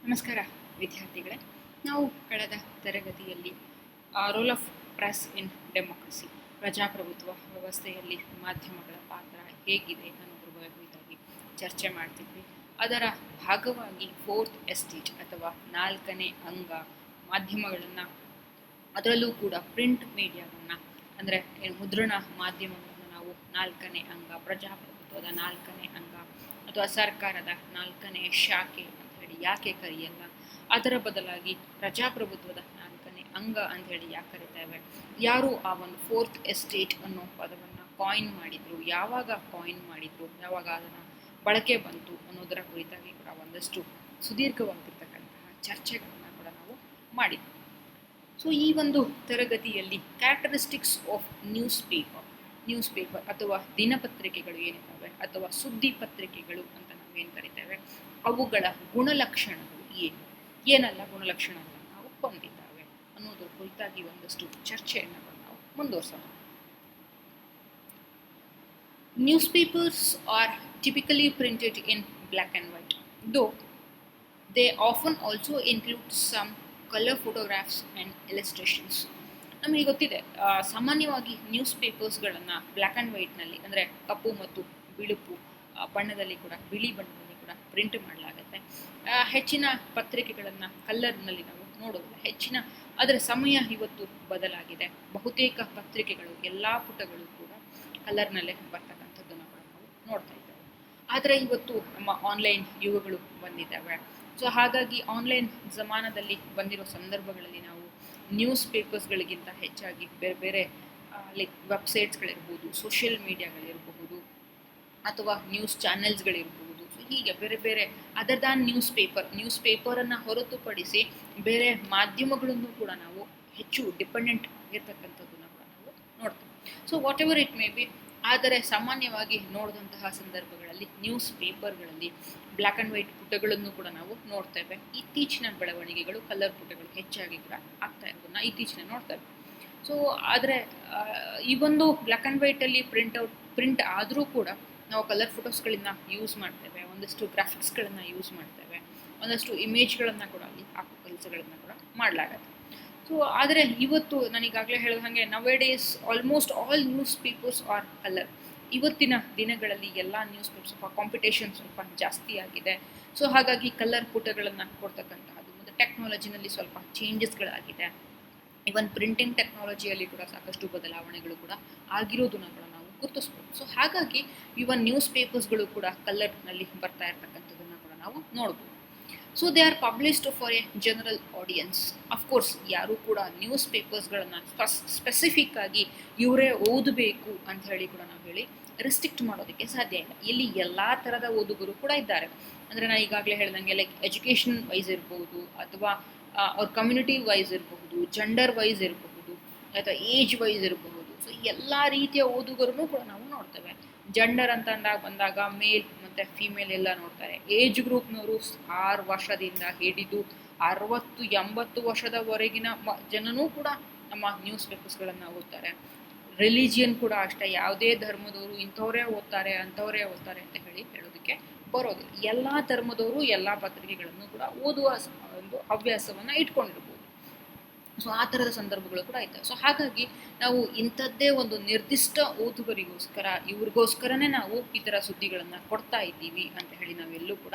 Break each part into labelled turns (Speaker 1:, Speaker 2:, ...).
Speaker 1: ನಮಸ್ಕಾರ ವಿದ್ಯಾರ್ಥಿಗಳೇ. ನಾವು ಕಳೆದ ತರಗತಿಯಲ್ಲಿ role of press in democracy, ಪ್ರಜಾಪ್ರಭುತ್ವ ವ್ಯವಸ್ಥೆಯಲ್ಲಿ ಮಾಧ್ಯಮಗಳ ಪಾತ್ರ ಹೇಗಿದೆ ಅನ್ನೋದ್ರ ಕುರಿತಾಗಿ ಚರ್ಚೆ ಮಾಡ್ತಿದ್ವಿ. ಅದರ ಭಾಗವಾಗಿ ಫೋರ್ತ್ ಎಸ್ಟೇಟ್ ಅಥವಾ ನಾಲ್ಕನೇ ಅಂಗ ಮಾಧ್ಯಮಗಳನ್ನು, ಅದರಲ್ಲೂ ಕೂಡ ಪ್ರಿಂಟ್ ಮೀಡಿಯಾವನ್ನು ಅಂದರೆ ಮುದ್ರಣ ಮಾಧ್ಯಮಗಳನ್ನು ನಾವು ನಾಲ್ಕನೇ ಅಂಗ, ಪ್ರಜಾಪ್ರಭುತ್ವದ ನಾಲ್ಕನೇ ಅಂಗ ಅಥವಾ ಸರ್ಕಾರದ ನಾಲ್ಕನೇ ಶಾಖೆ ಅಂತ ಹೇಳಿ ಯಾಕೆ ಕರೆಯಲ್ಲ, ಅದರ ಬದಲಾಗಿ ಪ್ರಜಾಪ್ರಭುತ್ವದ ನಾಲ್ಕನೇ ಅಂಗ ಅಂತ ಹೇಳಿ ಯಾಕೆ ಕರಿತೇವೆ, ಯಾರು ಆ ಒಂದು ಫೋರ್ತ್ ಎಸ್ಟೇಟ್ ಅನ್ನೋ ಪದವನ್ನು ಕಾಯಿನ್ ಮಾಡಿದ್ರು, ಯಾವಾಗ ಕಾಯಿನ್ ಮಾಡಿದ್ರು, ಯಾವಾಗ ಅದನ್ನು ಬಳಕೆ ಬಂತು ಅನ್ನೋದರ ಕುರಿತಾಗಿ ಕೂಡ ಒಂದಷ್ಟು ಸುದೀರ್ಘವಾಗಿರ್ತಕ್ಕಂತಹ ಚರ್ಚೆಗಳನ್ನು ಕೂಡ ನಾವು ಮಾಡಿದ್ವಿ. ಸೊ ಈ ಒಂದು ತರಗತಿಯಲ್ಲಿ ಕ್ಯಾರೆಕ್ಟರಿಸ್ಟಿಕ್ಸ್ ಆಫ್ ನ್ಯೂಸ್ ಪೇಪರ್ ಅಥವಾ ದಿನಪತ್ರಿಕೆಗಳು ಏನಿದ್ದಾವೆ ಅಥವಾ ಸುದ್ದಿ ಪತ್ರಿಕೆಗಳು ಅಂತ ನಾವೇನು ಕರಿತೇವೆ, ಅವುಗಳ ಗುಣಲಕ್ಷಣಗಳು ಏನೆಲ್ಲ ಗುಣಲಕ್ಷಣಗಳನ್ನು ನಾವು ಹೊಂದಿದ್ದಾವೆ ಅನ್ನೋದ್ರ ಕುರಿತಾಗಿ ಒಂದಷ್ಟು ಚರ್ಚೆಯನ್ನು ನಾವು ಮುಂದುವರಿಸೋಣ. Newspapers are typically printed in black and white, though they often also include some color photographs and illustrations. ನಮಗೆ ಗೊತ್ತಿದೆ, ಸಾಮಾನ್ಯವಾಗಿ ನ್ಯೂಸ್ ಪೇಪರ್ಸ್ಗಳನ್ನು ಬ್ಲ್ಯಾಕ್ ಆ್ಯಂಡ್ ವೈಟ್ನಲ್ಲಿ ಅಂದರೆ ಕಪ್ಪು ಮತ್ತು ಬಿಳುಪು ಬಣ್ಣದಲ್ಲಿ ಕೂಡ, ಬಿಳಿ ಬಣ್ಣದಲ್ಲಿ ಕೂಡ ಪ್ರಿಂಟ್ ಮಾಡಲಾಗುತ್ತೆ. ಹೆಚ್ಚಿನ ಪತ್ರಿಕೆಗಳನ್ನು ಕಲ್ಲರ್ನಲ್ಲಿ ನಾವು ನೋಡೋದಿಲ್ಲ. ಅದರ ಸಮಯ ಇವತ್ತು ಬದಲಾಗಿದೆ. ಬಹುತೇಕ ಪತ್ರಿಕೆಗಳು ಎಲ್ಲ ಪುಟಗಳು ಕೂಡ ಕಲರ್ನಲ್ಲೇ ಬರ್ತಕ್ಕಂಥದ್ದನ್ನು ಕೂಡ ನಾವು ನೋಡ್ತಾ ಇದ್ದೇವೆ. ಆದರೆ ಇವತ್ತು ನಮ್ಮ ಆನ್ಲೈನ್ ಯುಗಗಳು ಬಂದಿದ್ದಾವೆ. ಸೊ ಹಾಗಾಗಿ ಆನ್ಲೈನ್ ಜಮಾನದಲ್ಲಿ ಬಂದಿರೋ ಸಂದರ್ಭಗಳಲ್ಲಿ ನಾವು ನ್ಯೂಸ್ ಪೇಪರ್ಸ್ಗಳಿಗಿಂತ ಹೆಚ್ಚಾಗಿ ಬೇರೆ ಬೇರೆ ಲೈಕ್ ವೆಬ್ಸೈಟ್ಸ್ಗಳಿರ್ಬೋದು, ಸೋಷಿಯಲ್ ಮೀಡಿಯಾಗಳಿರಬಹುದು, ಅಥವಾ ನ್ಯೂಸ್ ಚಾನೆಲ್ಸ್ಗಳಿರ್ಬೋದು. ಸೊ ಹೀಗೆ ಬೇರೆ ಬೇರೆ ಅದರ್ ದ್ಯಾನ್ ನ್ಯೂಸ್ ಪೇಪರನ್ನು ಹೊರತುಪಡಿಸಿ ಬೇರೆ ಮಾಧ್ಯಮಗಳನ್ನು ಕೂಡ ನಾವು ಹೆಚ್ಚು ಡಿಪೆಂಡೆಂಟ್ ಇರ್ತಕ್ಕಂಥದ್ದನ್ನು ಕೂಡ ನಾವು ನೋಡ್ತೀವಿ. So what ever it may be, ಆದರೆ ಸಾಮಾನ್ಯವಾಗಿ ನೋಡಿದಂತಹ ಸಂದರ್ಭಗಳಲ್ಲಿ ನ್ಯೂಸ್ ಪೇಪರ್ಗಳಲ್ಲಿ ಬ್ಲ್ಯಾಕ್ ಆ್ಯಂಡ್ ವೈಟ್ ಪುಟಗಳನ್ನು ಕೂಡ ನಾವು ನೋಡ್ತೇವೆ. ಇತ್ತೀಚಿನ ಬೆಳವಣಿಗೆಗಳು ಕಲರ್ ಪುಟಗಳು ಹೆಚ್ಚಾಗಿ ಕೂಡ ಆಗ್ತಾ ಇರೋದನ್ನ ಇತ್ತೀಚಿನ ನೋಡ್ತೇವೆ. ಸೊ ಆದರೆ ಈ ಒಂದು ಬ್ಲ್ಯಾಕ್ ಆ್ಯಂಡ್ ವೈಟಲ್ಲಿ ಪ್ರಿಂಟ್ ಆದರೂ ಕೂಡ ನಾವು ಕಲರ್ ಫೋಟೋಸ್ಗಳನ್ನ ಯೂಸ್ ಮಾಡ್ತೇವೆ, ಒಂದಷ್ಟು ಗ್ರಾಫಿಕ್ಸ್ಗಳನ್ನು ಯೂಸ್ ಮಾಡ್ತೇವೆ, ಒಂದಷ್ಟು ಇಮೇಜ್ಗಳನ್ನು ಕೂಡ ಅಲ್ಲಿ ಹಾಕೋ ಕೆಲಸಗಳನ್ನು ಕೂಡ ಮಾಡಲಾಗತ್ತೆ. ಸೊ ಆದರೆ ಇವತ್ತು ನಾನೀಗಾಗಲೇ ಹೇಳಿದ ಹಾಗೆ nowadays almost all newspapers are colour. ಇವತ್ತಿನ ದಿನಗಳಲ್ಲಿ ಎಲ್ಲ ನ್ಯೂಸ್ ಪೇಪರ್ ಸ್ವಲ್ಪ ಕಾಂಪಿಟೇಷನ್ ಸ್ವಲ್ಪ ಜಾಸ್ತಿ ಆಗಿದೆ. ಸೊ ಹಾಗಾಗಿ ಕಲರ್ ಪುಟಗಳನ್ನು ಕೊಡ್ತಕ್ಕಂತಹದ್ದು ಮತ್ತು ಟೆಕ್ನಾಲಜಿನಲ್ಲಿ ಸ್ವಲ್ಪ ಚೇಂಜಸ್ಗಳಾಗಿದೆ. ಇವನ್ ಪ್ರಿಂಟಿಂಗ್ ಟೆಕ್ನಾಲಜಿಯಲ್ಲಿ ಕೂಡ ಸಾಕಷ್ಟು ಬದಲಾವಣೆಗಳು ಕೂಡ ಆಗಿರೋದನ್ನು ಕೂಡ ನಾವು ಗುರುತಿಸ್ಬೋದು. ಸೊ ಹಾಗಾಗಿ ಇವನ್ ನ್ಯೂಸ್ ಪೇಪರ್ಸ್ಗಳು ಕೂಡ ಕಲರ್ನಲ್ಲಿ ಬರ್ತಾ ಇರ್ತಕ್ಕಂಥದ್ದನ್ನು ಕೂಡ ನಾವು ನೋಡ್ಬೋದು. So they are published for A general audience. Of course ಯಾರು ಕೂಡ ನ್ಯೂಸ್ ಪೇಪರ್ಸ್ಗಳನ್ನು ಸ್ಪೆಸಿಫಿಕ್ ಆಗಿ ಇವರೇ ಓದಬೇಕು ಅಂತ ಹೇಳಿ ಕೂಡ ನಾವು ಹೇಳಿ ರೆಸ್ಟ್ರಿಕ್ಟ್ ಮಾಡೋದಕ್ಕೆ ಸಾಧ್ಯ ಇಲ್ಲ. ಇಲ್ಲಿ ಎಲ್ಲ ಥರದ ಓದುಗರು ಕೂಡ ಇದ್ದಾರೆ. ಅಂದರೆ ನಾನು ಈಗಾಗಲೇ ಹೇಳ್ದಂಗೆ ಲೈಕ್ ಎಜುಕೇಷನ್ ವೈಸ್ ಇರ್ಬೋದು, ಅಥವಾ ಅವ್ರ ಕಮ್ಯುನಿಟಿ ವೈಸ್ ಇರಬಹುದು, ಜೆಂಡರ್ ವೈಸ್ ಇರಬಹುದು, ಅಥವಾ ಏಜ್ ವೈಸ್ ಇರಬಹುದು. ಸೊ ಎಲ್ಲ ರೀತಿಯ ಓದುಗರನ್ನು ಕೂಡ ನಾವು ನೋಡ್ತೇವೆ. ಜೆಂಡರ್ ಅಂತ ಬಂದಾಗ ಮೇಲ್ ಮತ್ತು ಫಿಮೇಲ್ ಎಲ್ಲ ನೋಡ್ತಾರೆ. ಏಜ್ ಗ್ರೂಪ್ನವರು 6 ವರ್ಷದಿಂದ ಹಿಡಿದು 60-80 ವರ್ಷದವರೆಗಿನ ಜನನೂ ಕೂಡ ನಮ್ಮ ನ್ಯೂಸ್ ಪೇಪರ್ಸ್ಗಳನ್ನು ಓದ್ತಾರೆ. ರಿಲಿಜಿಯನ್ ಕೂಡ ಅಷ್ಟೇ, ಯಾವುದೇ ಧರ್ಮದವರು ಇಂಥವರೇ ಓದ್ತಾರೆ ಅಂಥವರೇ ಓದ್ತಾರೆ ಅಂತ ಹೇಳೋದಕ್ಕೆ ಬರೋದಿಲ್ಲ. ಎಲ್ಲ ಧರ್ಮದವರು ಎಲ್ಲ ಪತ್ರಿಕೆಗಳನ್ನು ಕೂಡ ಓದುವ ಒಂದು ಹವ್ಯಾಸವನ್ನು ಇಟ್ಕೊಂಡಿರ್ಬೋದು. ಸೊ ಆ ಥರದ ಸಂದರ್ಭಗಳು ಕೂಡ ಇರ್ತವೆ. ಸೊ ಹಾಗಾಗಿ ನಾವು ಇಂಥದ್ದೇ ಒಂದು ನಿರ್ದಿಷ್ಟ ಇವ್ರಿಗೋಸ್ಕರನೇ ನಾವು ಈ ಥರ ಸುದ್ದಿಗಳನ್ನು ಕೊಡ್ತಾ ಇದ್ದೀವಿ ಅಂತ ಹೇಳಿ ನಾವೆಲ್ಲೂ ಕೂಡ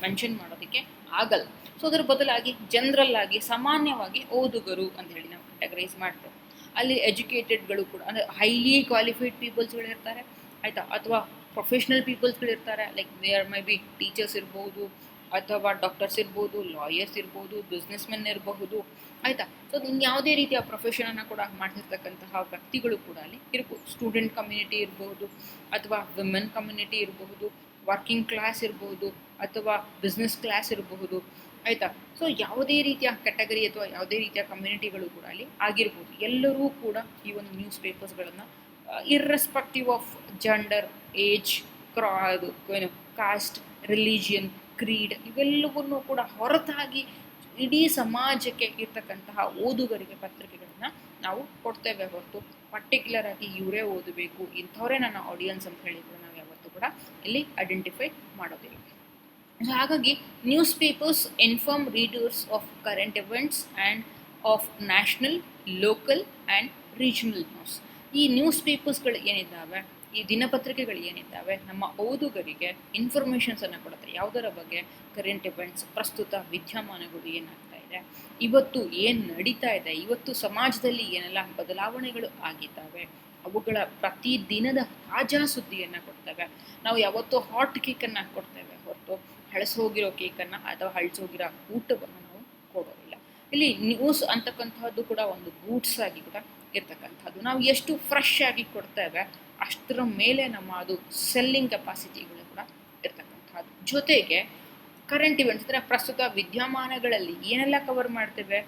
Speaker 1: ಮೆನ್ಷನ್ ಮಾಡೋದಕ್ಕೆ ಆಗಲ್ಲ. ಸೊ ಅದರ ಬದಲಾಗಿ ಜನರಲ್ ಆಗಿ ಸಾಮಾನ್ಯವಾಗಿ ಓದುಗರು ಅಂತ ಹೇಳಿ ನಾವು ಕ್ಯಾಟಗರೈಸ್ ಮಾಡ್ತೇವೆ. ಅಲ್ಲಿ ಎಜುಕೇಟೆಡ್ಗಳು ಕೂಡ ಅಂದರೆ ಹೈಲಿ ಕ್ವಾಲಿಫೈಡ್ ಪೀಪಲ್ಸ್ಗಳಿರ್ತಾರೆ, ಆಯಿತಾ, ಅಥವಾ ಪ್ರೊಫೆಷ್ನಲ್ ಪೀಪಲ್ಸ್ಗಳಿರ್ತಾರೆ. Like there may be teachers ಇರ್ಬೋದು, ಅಥವಾ ಡಾಕ್ಟರ್ಸ್ ಇರ್ಬೋದು, ಲಾಯರ್ಸ್ ಇರ್ಬೋದು, ಬಿಸ್ನೆಸ್ ಮೆನ್ ಇರಬಹುದು, ಆಯಿತಾ. ಸೊ ಯಾವುದೇ ರೀತಿಯ ಪ್ರೊಫೆಷನನ್ನು ಕೂಡ ಮಾಡ್ತಿರ್ತಕ್ಕಂತಹ ವ್ಯಕ್ತಿಗಳು ಕೂಡ ಅಲ್ಲಿ ಇರ್ಬೋದು. ಸ್ಟೂಡೆಂಟ್ ಕಮ್ಯುನಿಟಿ ಇರ್ಬೋದು, ಅಥವಾ ವಿಮೆನ್ ಕಮ್ಯುನಿಟಿ ಇರಬಹುದು, ವರ್ಕಿಂಗ್ ಕ್ಲಾಸ್ ಇರ್ಬೋದು, ಅಥವಾ ಬಿಸ್ನೆಸ್ ಕ್ಲಾಸ್ ಇರಬಹುದು, ಆಯಿತಾ. ಸೊ ಯಾವುದೇ ರೀತಿಯ ಕ್ಯಾಟಗರಿ ಅಥವಾ ಯಾವುದೇ ರೀತಿಯ ಕಮ್ಯುನಿಟಿಗಳು ಕೂಡ ಅಲ್ಲಿ ಆಗಿರ್ಬೋದು. ಎಲ್ಲರೂ ಕೂಡ ಈ ಒಂದು ನ್ಯೂಸ್ ಪೇಪರ್ಸ್ಗಳನ್ನು irrespective of gender, age, caste, religion, creed ಇವೆಲ್ಲವನ್ನೂ ಕೂಡ ಹೊರತಾಗಿ ಇಡೀ ಸಮಾಜಕ್ಕೆ ಇರ್ತಕ್ಕಂತಹ ಓದುಗರಿಗೆ ಪತ್ರಿಕೆಗಳನ್ನು ನಾವು ಕೊಡ್ತೇವೆ ಹೊರತು ಪರ್ಟಿಕ್ಯುಲರ್ ಆಗಿ ಇವರೇ ಓದಬೇಕು, ಇಂಥವರೇ ನನ್ನ ಆಡಿಯನ್ಸ್ ಅಂತ ಹೇಳಿದ್ರು ನಾವು ಯಾವತ್ತೂ ಕೂಡ ಇಲ್ಲಿ ಐಡೆಂಟಿಫೈ ಮಾಡೋದಿಲ್ಲ. ಸೊ ಹಾಗಾಗಿ news papers inform readers of current events and of national, local and regional news. ಈ ನ್ಯೂಸ್ ಪೇಪರ್ಸ್ಗಳು ಏನಿದ್ದಾವೆ, ಈ ದಿನಪತ್ರಿಕೆಗಳು ಏನಿದ್ದಾವೆ, ನಮ್ಮ ಓದುಗರಿಗೆ ಇನ್ಫಾರ್ಮೇಷನ್ಸನ್ನು ಕೊಡುತ್ತೆ. ಯಾವುದರ ಬಗ್ಗೆ? ಕರೆಂಟ್ ಇವೆಂಟ್ಸ್, ಪ್ರಸ್ತುತ ವಿದ್ಯಮಾನಗಳು ಏನಾಗ್ತಾ ಇದೆ, ಇವತ್ತು ಏನು ನಡೀತಾ ಇದೆ, ಇವತ್ತು ಸಮಾಜದಲ್ಲಿ ಏನೆಲ್ಲ ಬದಲಾವಣೆಗಳು ಆಗಿದ್ದಾವೆ, ಅವುಗಳ ಪ್ರತಿದಿನದ ತಾಜಾ ಸುದ್ದಿಯನ್ನು ಕೊಡ್ತೇವೆ. ನಾವು ಯಾವತ್ತೂ ಹಾಟ್ ಕೇಕನ್ನು ಕೊಡ್ತೇವೆ ಹೊರತು ಹಳಸೋಗಿರೋ ಕೇಕನ್ನು ಅಥವಾ ಹಳಸೋಗಿರೋ ಊಟವನ್ನು ನಾವು ಕೊಡೋದಿಲ್ಲ. ಇಲ್ಲಿ ನ್ಯೂಸ್ ಅಂತಕ್ಕಂಥದ್ದು ಕೂಡ ಒಂದು ಗೂಡ್ಸ್ ಆಗಿ ಕೂಡ ಇರ್ತಕ್ಕಂಥದ್ದು. ನಾವು ಎಷ್ಟು ಫ್ರೆಶ್ ಆಗಿ ಕೊಡ್ತೇವೆ ಅಷ್ಟರ ಮೇಲೆ ನಮ್ಮ ಅದು ಸೆಲ್ಲಿಂಗ್ ಕೆಪಾಸಿಟಿಗಳು ಕೂಡ ಇರ್ತಕ್ಕಂಥದ್ದು. ಜೊತೆಗೆ ಕರೆಂಟ್ ಇವೆಂಟ್ಸ್ ಅಂದರೆ ಪ್ರಸ್ತುತ ವಿದ್ಯಮಾನಗಳಲ್ಲಿ ಏನೆಲ್ಲ ಕವರ್ ಮಾಡ್ತೇವೆ?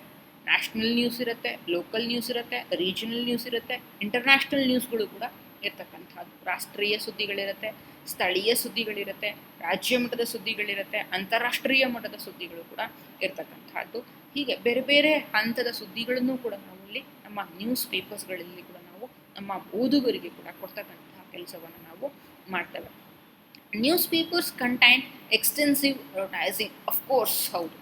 Speaker 1: ನ್ಯಾಷನಲ್ ನ್ಯೂಸ್ ಇರುತ್ತೆ, ಲೋಕಲ್ ನ್ಯೂಸ್ ಇರುತ್ತೆ, ರೀಜನಲ್ ನ್ಯೂಸ್ ಇರುತ್ತೆ, ಇಂಟರ್ನ್ಯಾಷನಲ್ ನ್ಯೂಸ್ಗಳು ಕೂಡ ಇರ್ತಕ್ಕಂಥದ್ದು. ರಾಷ್ಟ್ರೀಯ ಸುದ್ದಿಗಳಿರುತ್ತೆ, ಸ್ಥಳೀಯ ಸುದ್ದಿಗಳಿರುತ್ತೆ, ರಾಜ್ಯ ಮಟ್ಟದ ಸುದ್ದಿಗಳಿರುತ್ತೆ, ಅಂತಾರಾಷ್ಟ್ರೀಯ ಮಟ್ಟದ ಸುದ್ದಿಗಳು ಕೂಡ ಇರ್ತಕ್ಕಂಥದ್ದು. ಹೀಗೆ ಬೇರೆ ಬೇರೆ ಹಂತದ ಸುದ್ದಿಗಳನ್ನು ಕೂಡ ನಾವು ಇಲ್ಲಿ ನಮ್ಮ ನ್ಯೂಸ್ ಪೇಪರ್ಸ್ಗಳಲ್ಲಿ ಕೂಡ ನಾವು ನಮ್ಮ ಓದುಗರಿಗೆ ಕೂಡ ಕೊಡ್ತಕ್ಕಂತಹ ಕೆಲಸವನ್ನು ನಾವು ಮಾಡ್ತೇವೆ. News papers contain extensive advertising. Of course ಹೌದು,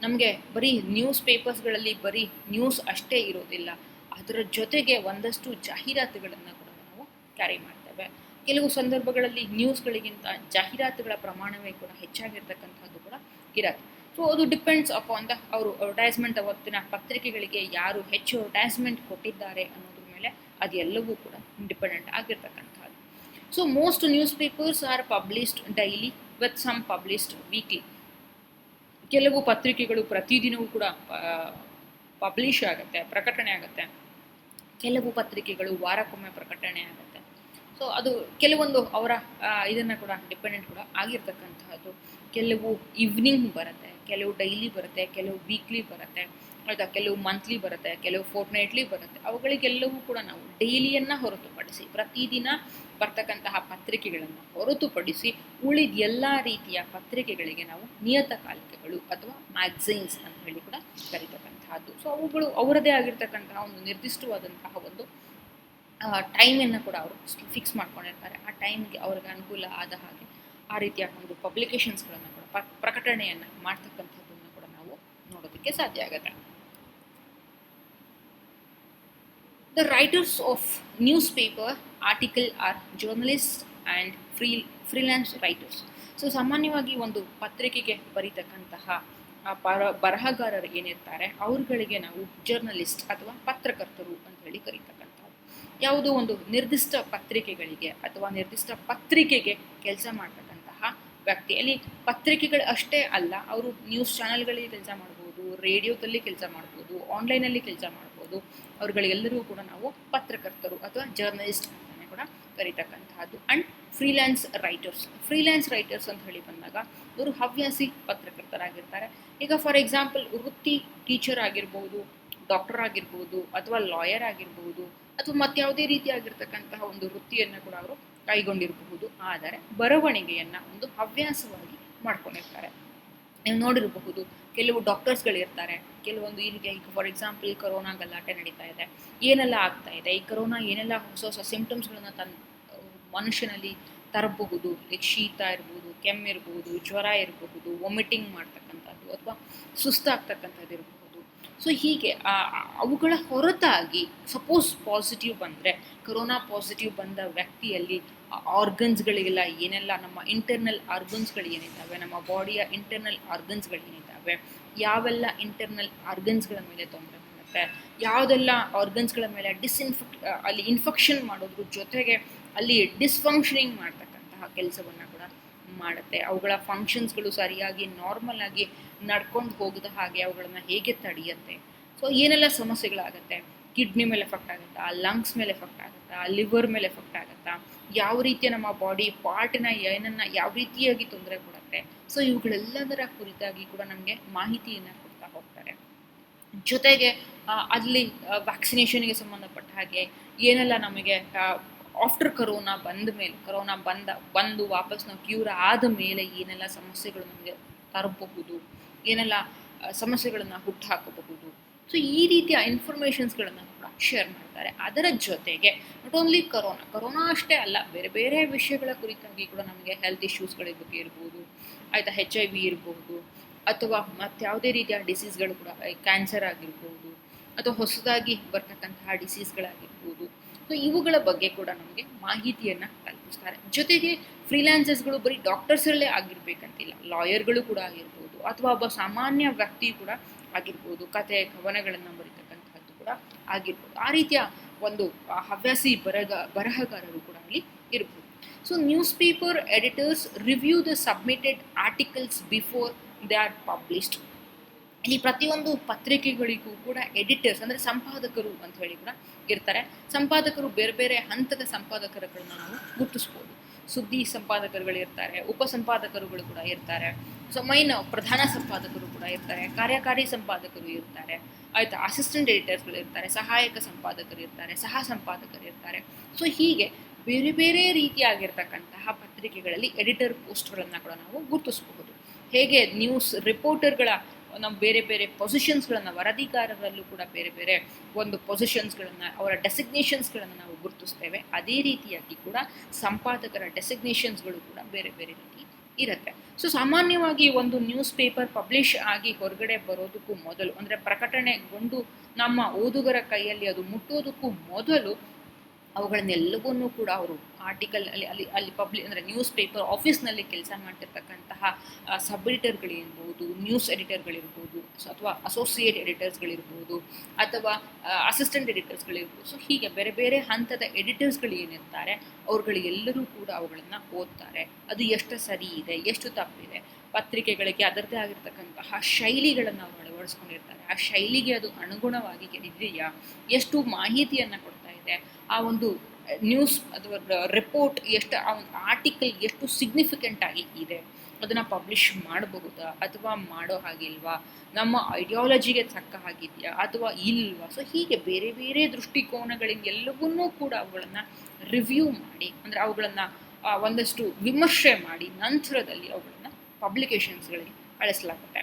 Speaker 1: ನಮಗೆ ಬರೀ ನ್ಯೂಸ್ ಪೇಪರ್ಸ್ಗಳಲ್ಲಿ ಬರೀ ನ್ಯೂಸ್ ಅಷ್ಟೇ ಇರೋದಿಲ್ಲ, ಅದರ ಜೊತೆಗೆ ಒಂದಷ್ಟು ಜಾಹೀರಾತುಗಳನ್ನು ಕೂಡ ನಾವು ಕ್ಯಾರಿ ಮಾಡ್ತೇವೆ. ಕೆಲವು ಸಂದರ್ಭಗಳಲ್ಲಿ ನ್ಯೂಸ್ಗಳಿಗಿಂತ ಜಾಹೀರಾತುಗಳ ಪ್ರಮಾಣವೇ ಕೂಡ ಹೆಚ್ಚಾಗಿರ್ತಕ್ಕಂಥದ್ದು ಕೂಡ ಇರುತ್ತೆ. ಸೊ ಅದು ಡಿಪೆಂಡ್ಸ್ ಅಪಾನ್ ದ ಅವರು ಅಡ್ವರ್ಟೈಸ್ಮೆಂಟ್, ಅವತ್ತಿನ ಪತ್ರಿಕೆಗಳಿಗೆ ಯಾರು ಹೆಚ್ಚು ಅಡ್ವರ್ಟೈಸ್ಮೆಂಟ್ ಕೊಟ್ಟಿದ್ದಾರೆ ಅನ್ನೋದ್ರ ಮೇಲೆ ಅದೆಲ್ಲವೂ ಕೂಡ ಡಿಪೆಂಡೆಂಟ್ ಆಗಿರ್ತಕ್ಕಂಥದ್ದು. So most newspapers are published daily with some published weekly. ಕೆಲವು ಪತ್ರಿಕೆಗಳು ಪ್ರತಿದಿನವೂ ಕೂಡ ಪಬ್ಲಿಷ್ ಆಗುತ್ತೆ, ಪ್ರಕಟಣೆ ಆಗುತ್ತೆ. ಕೆಲವು ಪತ್ರಿಕೆಗಳು ವಾರಕ್ಕೊಮ್ಮೆ ಪ್ರಕಟಣೆ ಆಗುತ್ತೆ. ಸೊ ಅದು ಕೆಲವೊಂದು ಅವರ ಇದನ್ನು ಕೂಡ ಡಿಪೆಂಡೆಂಟ್ ಕೂಡ ಆಗಿರ್ತಕ್ಕಂಥದ್ದು. ಕೆಲವು ಈವ್ನಿಂಗ್ ಬರುತ್ತೆ, ಕೆಲವು ಡೈಲಿ ಬರುತ್ತೆ, ಕೆಲವು ವೀಕ್ಲಿ ಬರುತ್ತೆ, ಆಯಿತಾ, ಕೆಲವು ಮಂತ್ಲಿ ಬರುತ್ತೆ, ಕೆಲವು ಫೋರ್ಟ್ನೈಟ್ಲಿ ಬರುತ್ತೆ. ಅವುಗಳಿಗೆಲ್ಲವೂ ಕೂಡ ನಾವು ಡೈಲಿಯನ್ನು ಹೊರತುಪಡಿಸಿ, ಪ್ರತಿದಿನ ಬರ್ತಕ್ಕಂತಹ ಪತ್ರಿಕೆಗಳನ್ನು ಹೊರತುಪಡಿಸಿ ಉಳಿದ ಎಲ್ಲ ರೀತಿಯ ಪತ್ರಿಕೆಗಳಿಗೆ ನಾವು ನಿಯತಕಾಲಿಕೆಗಳು ಅಥವಾ ಮ್ಯಾಗಝೈನ್ಸ್ ಅಂತ ಹೇಳಿ ಕೂಡ ಕರೀತಕ್ಕಂತಹದ್ದು. ಸೊ ಅವುಗಳು ಅವರದೇ ಆಗಿರ್ತಕ್ಕಂತಹ ಒಂದು ನಿರ್ದಿಷ್ಟವಾದಂತಹ ಒಂದು ಟೈಮನ್ನು ಕೂಡ ಅವರು ಫಿಕ್ಸ್ ಮಾಡ್ಕೊಂಡಿರ್ತಾರೆ. ಆ ಟೈಮ್ಗೆ ಅವ್ರಿಗೆ ಅನುಕೂಲ ಆದ ಹಾಗೆ ಆ ರೀತಿಯ ಒಂದು ಪಬ್ಲಿಕೇಶನ್ಸ್ಗಳನ್ನು ಕೂಡ ಪ್ರಕಟಣೆಯನ್ನು ಮಾಡ್ತಕ್ಕಂಥದ್ದನ್ನು ಕೂಡ ನಾವು ನೋಡೋದಕ್ಕೆ ಸಾಧ್ಯ ಆಗುತ್ತೆ. The writers of newspaper article are journalists and freelance writers. So ಸಾಮಾನ್ಯವಾಗಿ ಒಂದು ಪತ್ರಿಕೆಗೆ ಬರೀತಕ್ಕಂತಹ ಬರಹಗಾರರು ಏನಿರ್ತಾರೆ ಅವ್ರುಗಳಿಗೆ ನಾವು ಜರ್ನಲಿಸ್ಟ್ ಅಥವಾ ಪತ್ರಕರ್ತರು ಅಂತ ಹೇಳಿ ಕರೀತಕ್ಕಂಥದ್ದು. ಯಾವುದೋ ಒಂದು ನಿರ್ದಿಷ್ಟ ಪತ್ರಿಕೆಗಳಿಗೆ ಅಥವಾ ನಿರ್ದಿಷ್ಟ ಪತ್ರಿಕೆಗೆ ಕೆಲಸ ಮಾಡ್ತಕ್ಕಂತಹ ವ್ಯಕ್ತಿ. ಅಲ್ಲಿ ಪತ್ರಿಕೆಗಳು ಅಷ್ಟೇ ಅಲ್ಲ, ಅವರು ನ್ಯೂಸ್ ಚಾನೆಲ್ಗಳಲ್ಲಿ ಕೆಲಸ ಮಾಡ್ಬೋದು, ರೇಡಿಯೋದಲ್ಲಿ ಕೆಲಸ ಮಾಡ್ಬೋದು, ಆನ್ಲೈನಲ್ಲಿ ಕೆಲಸ ಮಾಡ್ಬೋದು. ಅವ್ರುಗಳಿಗೆಲ್ಲರಿಗೂ ಕೂಡ ನಾವು ಪತ್ರಕರ್ತರು ಅಥವಾ ಜರ್ನಲಿಸ್ಟ್ ಅಂತಲೇ ಕೂಡ ಕರೀತಕ್ಕಂತಹದ್ದು. ಆ್ಯಂಡ್ ಫ್ರೀಲ್ಯಾನ್ಸ್ ರೈಟರ್ಸ್ ಅಂತ ಹೇಳಿ ಬಂದಾಗ ಇವರು ಹವ್ಯಾಸಿ ಪತ್ರಕರ್ತರಾಗಿರ್ತಾರೆ. ಈಗ ಫಾರ್ ಎಕ್ಸಾಂಪಲ್ ವೃತ್ತಿ ಟೀಚರ್ ಆಗಿರ್ಬೋದು, ಡಾಕ್ಟರ್ ಆಗಿರ್ಬೋದು, ಅಥವಾ ಲಾಯರ್ ಆಗಿರ್ಬೋದು, ಅಥವಾ ಮತ್ಯಾವುದೇ ರೀತಿಯಾಗಿರ್ತಕ್ಕಂತಹ ಒಂದು ವೃತ್ತಿಯನ್ನು ಕೂಡ ಅವರು ಕೈಗೊಂಡಿರಬಹುದು. ಆದರೆ ಬರವಣಿಗೆಯನ್ನು ಒಂದು ಹವ್ಯಾಸವಾಗಿ ಮಾಡ್ಕೊಂಡಿರ್ತಾರೆ. ನೀವು ನೋಡಿರಬಹುದು ಕೆಲವು ಡಾಕ್ಟರ್ಸ್ಗಳಿರ್ತಾರೆ, ಕೆಲವೊಂದು ಈಗ ಫಾರ್ ಎಕ್ಸಾಂಪಲ್ ಕೊರೋನಾ ಗಲಾಟೆ ನಡೀತಾ ಇದೆ, ಏನೆಲ್ಲ ಆಗ್ತಾ ಇದೆ, ಈ ಕೊರೋನಾ ಏನೆಲ್ಲ ಹೊಸ ಹೊಸ ಸಿಂಪ್ಟಮ್ಸ್ಗಳನ್ನು ಮನುಷ್ಯನಲ್ಲಿ ತರಬಹುದು. ಲೈಕ್ ಶೀತ ಇರ್ಬೋದು, ಕೆಮ್ಮಿರ್ಬೋದು, ಜ್ವರ ಇರಬಹುದು, ವಾಮಿಟಿಂಗ್ ಮಾಡ್ತಕ್ಕಂಥದ್ದು ಅಥವಾ ಸುಸ್ತಾಗ್ತಕ್ಕಂಥದ್ದು ಇರಬಹುದು. ಸೊ ಹೀಗೆ ಅವುಗಳ ಹೊರತಾಗಿ ಸಪೋಸ್ ಪಾಸಿಟಿವ್ ಬಂದರೆ, ಕೊರೋನಾ ಪಾಸಿಟಿವ್ ಬಂದ ವ್ಯಕ್ತಿಯಲ್ಲಿ ಆರ್ಗನ್ಸ್ಗಳಿಗೆಲ್ಲ ಏನೆಲ್ಲ ನಮ್ಮ ಇಂಟರ್ನಲ್ ಆರ್ಗನ್ಸ್ಗಳು ಏನಿದ್ದಾವೆ, ನಮ್ಮ ಬಾಡಿಯ ಇಂಟರ್ನಲ್ ಆರ್ಗನ್ಸ್ಗಳು ಏನಿದ್ದಾವೆ, ಯಾವೆಲ್ಲ ಇಂಟರ್ನಲ್ ಆರ್ಗನ್ಸ್ಗಳ ಮೇಲೆ ತೊಂದರೆ ಮಾಡುತ್ತೆ, ಯಾವುದೆಲ್ಲ ಆರ್ಗನ್ಸ್ಗಳ ಮೇಲೆ ಅಲ್ಲಿ ಇನ್ಫೆಕ್ಷನ್ ಮಾಡೋದ್ರ ಜೊತೆಗೆ ಅಲ್ಲಿ ಡಿಸ್ಫಂಕ್ಷನಿಂಗ್ ಮಾಡ್ತಕ್ಕಂತಹ ಕೆಲಸವನ್ನು ಕೂಡ ಮಾಡುತ್ತೆ. ಅವುಗಳ ಫಂಕ್ಷನ್ಸ್ಗಳು ಸರಿಯಾಗಿ ನಾರ್ಮಲ್ ಆಗಿ ನಡ್ಕೊಂಡು ಹೋಗದ ಹಾಗೆ ಅವುಗಳನ್ನು ಹೇಗೆ ತಡೆಯುತ್ತೆ. ಸೊ ಏನೆಲ್ಲ ಸಮಸ್ಯೆಗಳಾಗುತ್ತೆ, ಕಿಡ್ನಿ ಮೇಲೆ ಎಫೆಕ್ಟ್ ಆಗುತ್ತಾ, ಲಂಗ್ಸ್ ಮೇಲೆ ಎಫೆಕ್ಟ್ ಆಗುತ್ತಾ, ಲಿವರ್ ಮೇಲೆ ಎಫೆಕ್ಟ್ ಆಗುತ್ತಾ, ಯಾವ ರೀತಿಯ ನಮ್ಮ ಬಾಡಿ ಪಾರ್ಟಿನ ಏನನ್ನು ಯಾವ ರೀತಿಯಾಗಿ ತೊಂದರೆ ಕೊಡುತ್ತೆ. ಸೊ ಇವುಗಳೆಲ್ಲದರ ಕುರಿತಾಗಿ ಕೂಡ ನಮಗೆ ಮಾಹಿತಿಯನ್ನು ಕೊಡ್ತಾ ಹೋಗ್ತಾರೆ. ಜೊತೆಗೆ ಅಲ್ಲಿ ವ್ಯಾಕ್ಸಿನೇಷನ್ಗೆ ಸಂಬಂಧಪಟ್ಟ ಹಾಗೆ ಏನೆಲ್ಲ ನಮಗೆ ಆಫ್ಟರ್ ಕೊರೋನಾ ಬಂದು ವಾಪಸ್ ನಾವು ಕ್ಯೂರ್ ಆದ ಮೇಲೆ ಏನೆಲ್ಲ ಸಮಸ್ಯೆಗಳು ನಮಗೆ ತರಬಹುದು, ಏನೆಲ್ಲ ಸಮಸ್ಯೆಗಳನ್ನು ಹುಟ್ಟುಹಾಕಬಹುದು. ಸೊ ಈ ರೀತಿಯ ಇನ್ಫಾರ್ಮೇಷನ್ಸ್ಗಳನ್ನು ಕೂಡ ಶೇರ್ ಮಾಡ್ತಾರೆ. ಅದರ ಜೊತೆಗೆ ನಾಟ್ ಓನ್ಲಿ ಕೊರೋನಾ ಅಷ್ಟೇ ಅಲ್ಲ, ಬೇರೆ ಬೇರೆ ವಿಷಯಗಳ ಕುರಿತಾಗಿ ಕೂಡ ನಮಗೆ ಹೆಲ್ತ್ ಇಶ್ಯೂಸ್ಗಳ ಬಗ್ಗೆ ಇರ್ಬೋದು, ಆಯಿತಾ, HIV ಇರ್ಬೋದು, ಅಥವಾ ಮತ್ತಾವುದೇ ರೀತಿಯ ಡಿಸೀಸ್ಗಳು ಕೂಡ, ಕ್ಯಾನ್ಸರ್ ಆಗಿರ್ಬೋದು, ಅಥವಾ ಹೊಸದಾಗಿ ಬರ್ತಕ್ಕಂತಹ ಡಿಸೀಸ್ಗಳಾಗಿರ್ಬೋದು. ಸೊ ಇವುಗಳ ಬಗ್ಗೆ ಕೂಡ ನಮಗೆ ಮಾಹಿತಿಯನ್ನು ಕಲ್ಪಿಸ್ತಾರೆ. ಜೊತೆಗೆ ಫ್ರೀಲ್ಯಾನ್ಸರ್ಸ್ಗಳು ಬರೀ ಡಾಕ್ಟರ್ಸಲ್ಲೇ ಆಗಿರ್ಬೇಕಂತಿಲ್ಲ, ಲಾಯರ್ಗಳು ಕೂಡ ಆಗಿರ್ಬೋದು, ಅಥವಾ ಒಬ್ಬ ಸಾಮಾನ್ಯ ವ್ಯಕ್ತಿ ಕೂಡ ಆಗಿರ್ಬೋದು, ಕತೆ ಕವನಗಳನ್ನು ಬರೀತಕ್ಕಂತಹದ್ದು ಕೂಡ ಆಗಿರ್ಬೋದು. ಆ ರೀತಿಯ ಒಂದು ಹವ್ಯಾಸಿ ಬರಹಗಾರರು ಕೂಡ ಅಲ್ಲಿ ಇರ್ಬೋದು. So news paper editors review the submitted articles before they are published. ಇಲ್ಲಿ ಪ್ರತಿಯೊಂದು ಪತ್ರಿಕೆಗಳಿಗೂ ಕೂಡ ಎಡಿಟರ್ಸ್ ಅಂದರೆ ಸಂಪಾದಕರು ಅಂತ ಹೇಳಿ ಕೂಡ ಇರ್ತಾರೆ. ಸಂಪಾದಕರು ಬೇರೆ ಬೇರೆ ಹಂತದ ಸಂಪಾದಕರುಗಳನ್ನ ನಾವು ಗುರುತಿಸ್ಬೋದು. ಸುದ್ದಿ ಸಂಪಾದಕರುಗಳಿರ್ತಾರೆ, ಉಪ ಸಂಪಾದಕರುಗಳು ಕೂಡ ಇರ್ತಾರೆ, ಸೊ ಪ್ರಧಾನ ಸಂಪಾದಕರು ಕೂಡ ಇರ್ತಾರೆ, ಕಾರ್ಯಕಾರಿ ಸಂಪಾದಕರು ಇರ್ತಾರೆ, ಆಯಿತಾ, ಅಸಿಸ್ಟೆಂಟ್ ಎಡಿಟರ್ಸ್ಗಳು ಇರ್ತಾರೆ, ಸಹಾಯಕ ಸಂಪಾದಕರು ಇರ್ತಾರೆ, ಸಹ ಸಂಪಾದಕರು ಇರ್ತಾರೆ. ಸೊ ಹೀಗೆ ಬೇರೆ ಬೇರೆ ರೀತಿಯಾಗಿರ್ತಕ್ಕಂತಹ ಪತ್ರಿಕೆಗಳಲ್ಲಿ ಎಡಿಟರ್ ಪೋಸ್ಟ್ಗಳನ್ನು ಕೂಡ ನಾವು ಗುರುತಿಸಬಹುದು. ಹೇಗೆ ನ್ಯೂಸ್ ರಿಪೋರ್ಟರ್ಗಳ ನಾವು ಬೇರೆ ಬೇರೆ ಪೊಸಿಷನ್ಸ್ಗಳನ್ನು, ವರದಿಗಾರರಲ್ಲೂ ಕೂಡ ಬೇರೆ ಬೇರೆ ಒಂದು ಪೊಸಿಷನ್ಸ್ಗಳನ್ನು, ಅವರ ಡೆಸಿಗ್ನೇಷನ್ಸ್ಗಳನ್ನು ನಾವು ಗುರುತಿಸ್ತೇವೆ, ಅದೇ ರೀತಿಯಾಗಿ ಕೂಡ ಸಂಪಾದಕರ ಡೆಸಿಗ್ನೇಷನ್ಸ್ಗಳು ಕೂಡ ಬೇರೆ ಬೇರೆ ರೀತಿ ಇರುತ್ತೆ. ಸೊ ಸಾಮಾನ್ಯವಾಗಿ ಒಂದು ನ್ಯೂಸ್ ಪೇಪರ್ ಪಬ್ಲಿಷ್ ಆಗಿ ಹೊರಗಡೆ ಬರೋದಕ್ಕೂ ಮೊದಲು, ಅಂದರೆ ಪ್ರಕಟಣೆಗೊಂಡು ನಮ್ಮ ಓದುಗರ ಕೈಯಲ್ಲಿ ಅದು ಮುಟ್ಟೋದಕ್ಕೂ ಮೊದಲು ಅವುಗಳನ್ನೆಲ್ಲವನ್ನೂ ಕೂಡ ಅವರು ಆರ್ಟಿಕಲ್ ಅಲ್ಲಿ ಅಂದರೆ ನ್ಯೂಸ್ ಪೇಪರ್ ಆಫೀಸ್ನಲ್ಲಿ ಕೆಲಸ ಮಾಡ್ತಿರ್ತಕ್ಕಂತಹ ಸಬ್ ಎಡಿಟರ್ಗಳಿರ್ಬೋದು, ನ್ಯೂಸ್ ಎಡಿಟರ್ಗಳಿರ್ಬೋದು, ಅಥವಾ ಅಸೋಸಿಯೇಟ್ ಎಡಿಟರ್ಸ್ಗಳಿರ್ಬೋದು, ಅಥವಾ ಅಸಿಸ್ಟೆಂಟ್ ಎಡಿಟರ್ಸ್ಗಳಿರ್ಬೋದು. ಸೊ ಹೀಗೆ ಬೇರೆ ಬೇರೆ ಹಂತದ ಎಡಿಟರ್ಸ್ಗಳು ಏನಿರ್ತಾರೆ ಅವ್ರುಗಳಿಗೆಲ್ಲರೂ ಕೂಡ ಅವುಗಳನ್ನು ಓದ್ತಾರೆ. ಅದು ಎಷ್ಟು ಸರಿ ಇದೆ, ಎಷ್ಟು ತಪ್ಪಿದೆ, ಪತ್ರಿಕೆಗಳಿಗೆ ಅದರದ್ದೇ ಆಗಿರ್ತಕ್ಕಂತಹ ಶೈಲಿಗಳನ್ನು ಅವರು ಅಳವಡಿಸ್ಕೊಂಡಿರ್ತಾರೆ, ಆ ಶೈಲಿಗೆ ಅದು ಅನುಗುಣವಾಗಿ ಇದೆಯಾ, ಎಷ್ಟು ಮಾಹಿತಿಯನ್ನು ಕೊಡ್ತಾ ಇದೆ, ಆ ಒಂದು ನ್ಯೂಸ್ ಅಥವಾ ರಿಪೋರ್ಟ್ ಎಷ್ಟು, ಆ ಒಂದು ಆರ್ಟಿಕಲ್ ಎಷ್ಟು ಸಿಗ್ನಿಫಿಕೆಂಟ್ ಆಗಿ ಇದೆ, ಅದನ್ನು ಪಬ್ಲಿಷ್ ಮಾಡಬಹುದಾ ಅಥವಾ ಮಾಡೋ ಹಾಗಿಲ್ವಾ, ನಮ್ಮ ಐಡಿಯಾಲಜಿಗೆ ತಕ್ಕ ಹಾಗಿದೆಯಾ ಅಥವಾ ಇಲ್ವಾ. ಸೊ ಹೀಗೆ ಬೇರೆ ಬೇರೆ ದೃಷ್ಟಿಕೋನಗಳಿಂದ ಎಲ್ಲವನ್ನೂ ಕೂಡ ಅವುಗಳನ್ನು ರಿವ್ಯೂ ಮಾಡಿ, ಅಂದರೆ ಅವುಗಳನ್ನು ಒಂದಷ್ಟು ವಿಮರ್ಶೆ ಮಾಡಿ ನಂತರದಲ್ಲಿ ಅವುಗಳನ್ನು ಪಬ್ಲಿಕೇಶನ್ಸ್ಗಳಿಗೆ ಕಳಿಸಲಾಗುತ್ತೆ.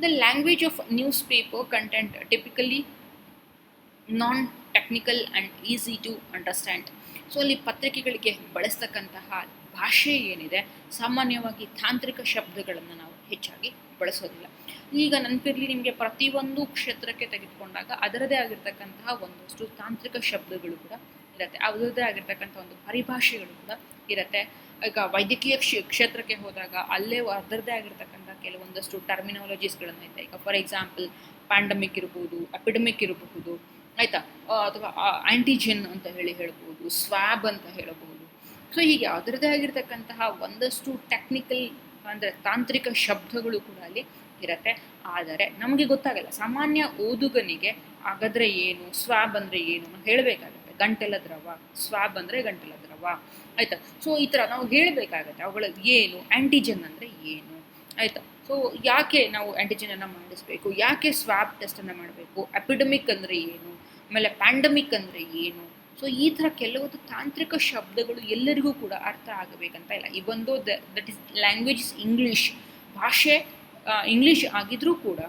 Speaker 1: The language of newspaper content typically non technical and easy to understand. So ಅಲ್ಲಿ ಪತ್ರಿಕೆಗಳಿಗೆ ಬಳಸ್ತಕ್ಕಂತಹ ಭಾಷೆ ಏನಿದೆ ಸಾಮಾನ್ಯವಾಗಿ ತಾಂತ್ರಿಕ ಶಬ್ದಗಳನ್ನು ನಾವು ಹೆಚ್ಚಾಗಿ ಬಳಸೋದಿಲ್ಲ. ಈಗ ನೆನಪಿರಲಿ ನಿಮಗೆ, ಪ್ರತಿಯೊಂದು ಕ್ಷೇತ್ರಕ್ಕೆ ತೆಗೆದುಕೊಂಡಾಗ ಅದರದೇ ಆಗಿರ್ತಕ್ಕಂತಹ ಒಂದಷ್ಟು ತಾಂತ್ರಿಕ ಶಬ್ದಗಳು ಕೂಡ ಇರುತ್ತೆ, ಅದರದ್ದೇ ಆಗಿರ್ತಕ್ಕಂಥ ಒಂದು ಪರಿಭಾಷೆಗಳು ಕೂಡ ಇರುತ್ತೆ. ಈಗ ವೈದ್ಯಕೀಯ ಕ್ಷೇತ್ರಕ್ಕೆ ಹೋದಾಗ ಅಲ್ಲೇ ಅದರದ್ದೇ ಆಗಿರ್ತಕ್ಕಂಥ ಕೆಲವೊಂದಷ್ಟು ಟರ್ಮಿನಾಲಜೀಸ್ಗಳನ್ನು ಇದೆ. ಈಗ ಫಾರ್ ಎಕ್ಸಾಂಪಲ್ ಪ್ಯಾಂಡಮಿಕ್ ಇರ್ಬೋದು, ಎಪಿಡಮಿಕ್ ಇರಬಹುದು, ಆಯಿತಾ, ಅಥವಾ ಆ್ಯಂಟಿಜೆನ್ ಅಂತ ಹೇಳ್ಬೋದು, ಸ್ವಾಬ್ ಅಂತ ಹೇಳಬಹುದು. ಸೊ ಹೀಗೆ ಅದರದ್ದೇ ಆಗಿರ್ತಕ್ಕಂತಹ ಒಂದಷ್ಟು ಟೆಕ್ನಿಕಲ್ ಅಂದರೆ ತಾಂತ್ರಿಕ ಶಬ್ದಗಳು ಕೂಡ ಅಲ್ಲಿ ಇರುತ್ತೆ. ಆದರೆ ನಮಗೆ ಗೊತ್ತಾಗಲ್ಲ, ಸಾಮಾನ್ಯ ಓದುಗನಿಗೆ ಹಾಗಾದರೆ ಏನು, ಸ್ವಾಬ್ ಅಂದರೆ ಏನು ನಾವು ಹೇಳಬೇಕಾಗುತ್ತೆ. ಗಂಟಲ ದ್ರವ, ಸ್ವಾಬ್ ಅಂದರೆ ಗಂಟಲ ದ್ರವ, ಆಯಿತಾ. ಸೊ ಈ ಥರ ನಾವು ಹೇಳಬೇಕಾಗತ್ತೆ ಅವುಗಳ ಏನು, ಆ್ಯಂಟಿಜೆನ್ ಅಂದರೆ ಏನು, ಆಯಿತಾ. ಸೊ ಯಾಕೆ ನಾವು ಆ್ಯಂಟಿಜೆನನ್ನು ಮಾಡಿಸ್ಬೇಕು, ಯಾಕೆ ಸ್ವಾಬ್ ಟೆಸ್ಟನ್ನು ಮಾಡಬೇಕು, ಎಪಿಡಮಿಕ್ ಅಂದರೆ ಏನು, ಆಮೇಲೆ ಪ್ಯಾಂಡಮಿಕ್ ಅಂದರೆ ಏನು. ಸೊ ಈ ಥರ ಕೆಲವೊಂದು ತಾಂತ್ರಿಕ ಶಬ್ದಗಳು ಎಲ್ಲರಿಗೂ ಕೂಡ ಅರ್ಥ ಆಗಬೇಕಂತ ಇಲ್ಲ. ಇವೊಂದು that is language is English, ಭಾಷೆ ಇಂಗ್ಲೀಷ್ ಆಗಿದ್ರೂ ಕೂಡ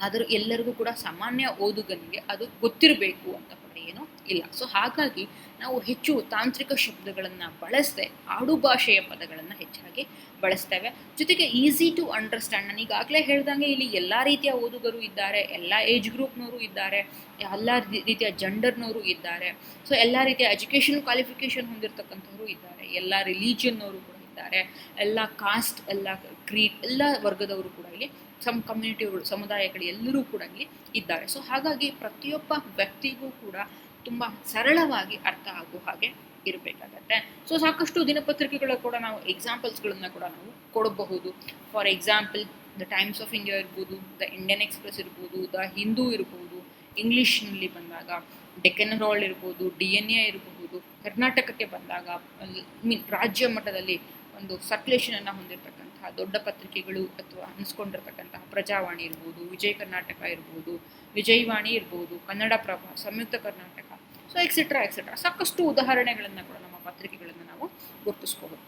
Speaker 1: ಆದರೂ ಎಲ್ಲರಿಗೂ ಕೂಡ ಸಾಮಾನ್ಯ ಓದುಗನಿಗೆ ಅದು ಗೊತ್ತಿರಬೇಕು ಅಂತ ಕೂಡ ಏನೂ ಇಲ್ಲ. ಸೊ ಹಾಗಾಗಿ ನಾವು ಹೆಚ್ಚು ತಾಂತ್ರಿಕ ಶಬ್ದಗಳನ್ನು ಬಳಸದೆ ಆಡು ಭಾಷೆಯ ಪದಗಳನ್ನು ಹೆಚ್ಚಾಗಿ ಬಳಸ್ತೇವೆ. ಜೊತೆಗೆ ಈಸಿ ಟು ಅಂಡರ್ಸ್ಟ್ಯಾಂಡ್, ನಾನು ಈಗಾಗಲೇ ಹೇಳ್ದಂಗೆ ಇಲ್ಲಿ ಎಲ್ಲ ರೀತಿಯ ಓದುಗರು ಇದ್ದಾರೆ, ಎಲ್ಲ ಏಜ್ ಗ್ರೂಪ್ನವರು ಇದ್ದಾರೆ, ಎಲ್ಲ ರೀತಿಯ ಜೆಂಡರ್ನವರು ಇದ್ದಾರೆ, ಸೊ ಎಲ್ಲ ರೀತಿಯ ಎಜುಕೇಷನ್ ಕ್ವಾಲಿಫಿಕೇಷನ್ ಹೊಂದಿರತಕ್ಕಂಥವ್ರು ಇದ್ದಾರೆ, ಎಲ್ಲ ರಿಲಿಜಿಯನ್ನವರು ಕೂಡ ಇದ್ದಾರೆ, ಎಲ್ಲ ಕಾಸ್ಟ್, ಎಲ್ಲ ಕ್ರೀಡ್, ಎಲ್ಲ ವರ್ಗದವರು ಕೂಡ ಇಲ್ಲಿ ಕಮ್ಯುನಿಟಿಗಳು, ಸಮುದಾಯಗಳು ಎಲ್ಲರೂ ಕೂಡ ಇಲ್ಲಿ ಇದ್ದಾರೆ. ಸೊ ಹಾಗಾಗಿ ಪ್ರತಿಯೊಬ್ಬ ವ್ಯಕ್ತಿಗೂ ಕೂಡ ತುಂಬ ಸರಳವಾಗಿ ಅರ್ಥ ಆಗೋ ಹಾಗೆ ಇರಬೇಕಾಗತ್ತೆ. ಸೊ ಸಾಕಷ್ಟು ದಿನಪತ್ರಿಕೆಗಳ ಕೂಡ ನಾವು ಎಕ್ಸಾಂಪಲ್ಸ್ಗಳನ್ನು ಕೂಡ ನಾವು ಕೊಡಬಹುದು. For example the times of India ಇರ್ಬೋದು, ದ ಇಂಡಿಯನ್ ಎಕ್ಸ್ಪ್ರೆಸ್ ಇರ್ಬೋದು, ದ ಹಿಂದೂ ಇರ್ಬೋದು, ಇಂಗ್ಲೀಷ್ನಲ್ಲಿ ಬಂದಾಗ ಡೆಕ್ಕನ್ ಹೆರಾಲ್ಡ್ ಇರ್ಬೋದು, DNA ಇರಬಹುದು. ಕರ್ನಾಟಕಕ್ಕೆ ಬಂದಾಗ ರಾಜ್ಯ ಮಟ್ಟದಲ್ಲಿ ಒಂದು ಸರ್ಕ್ಯುಲೇಷನನ್ನು ಹೊಂದಿರತಕ್ಕಂತಹ ದೊಡ್ಡ ಪತ್ರಿಕೆಗಳು ಅಥವಾ ಅನಿಸ್ಕೊಂಡಿರ್ತಕ್ಕಂತಹ ಪ್ರಜಾವಾಣಿ ಇರ್ಬೋದು, ವಿಜಯ ಕರ್ನಾಟಕ ಇರ್ಬೋದು, ವಿಜಯವಾಣಿ ಇರ್ಬೋದು, ಕನ್ನಡಪ್ರಭ, ಸಂಯುಕ್ತ ಕರ್ನಾಟಕ, ಸೊ ಎಕ್ಸೆಟ್ರಾ ಎಕ್ಸೆಟ್ರಾ ಸಾಕಷ್ಟು ಉದಾಹರಣೆಗಳನ್ನು ಕೂಡ ನಮ್ಮ ಪತ್ರಿಕೆಗಳನ್ನು ನಾವು ಗುರುತಿಸ್ಕೋಬಹುದು.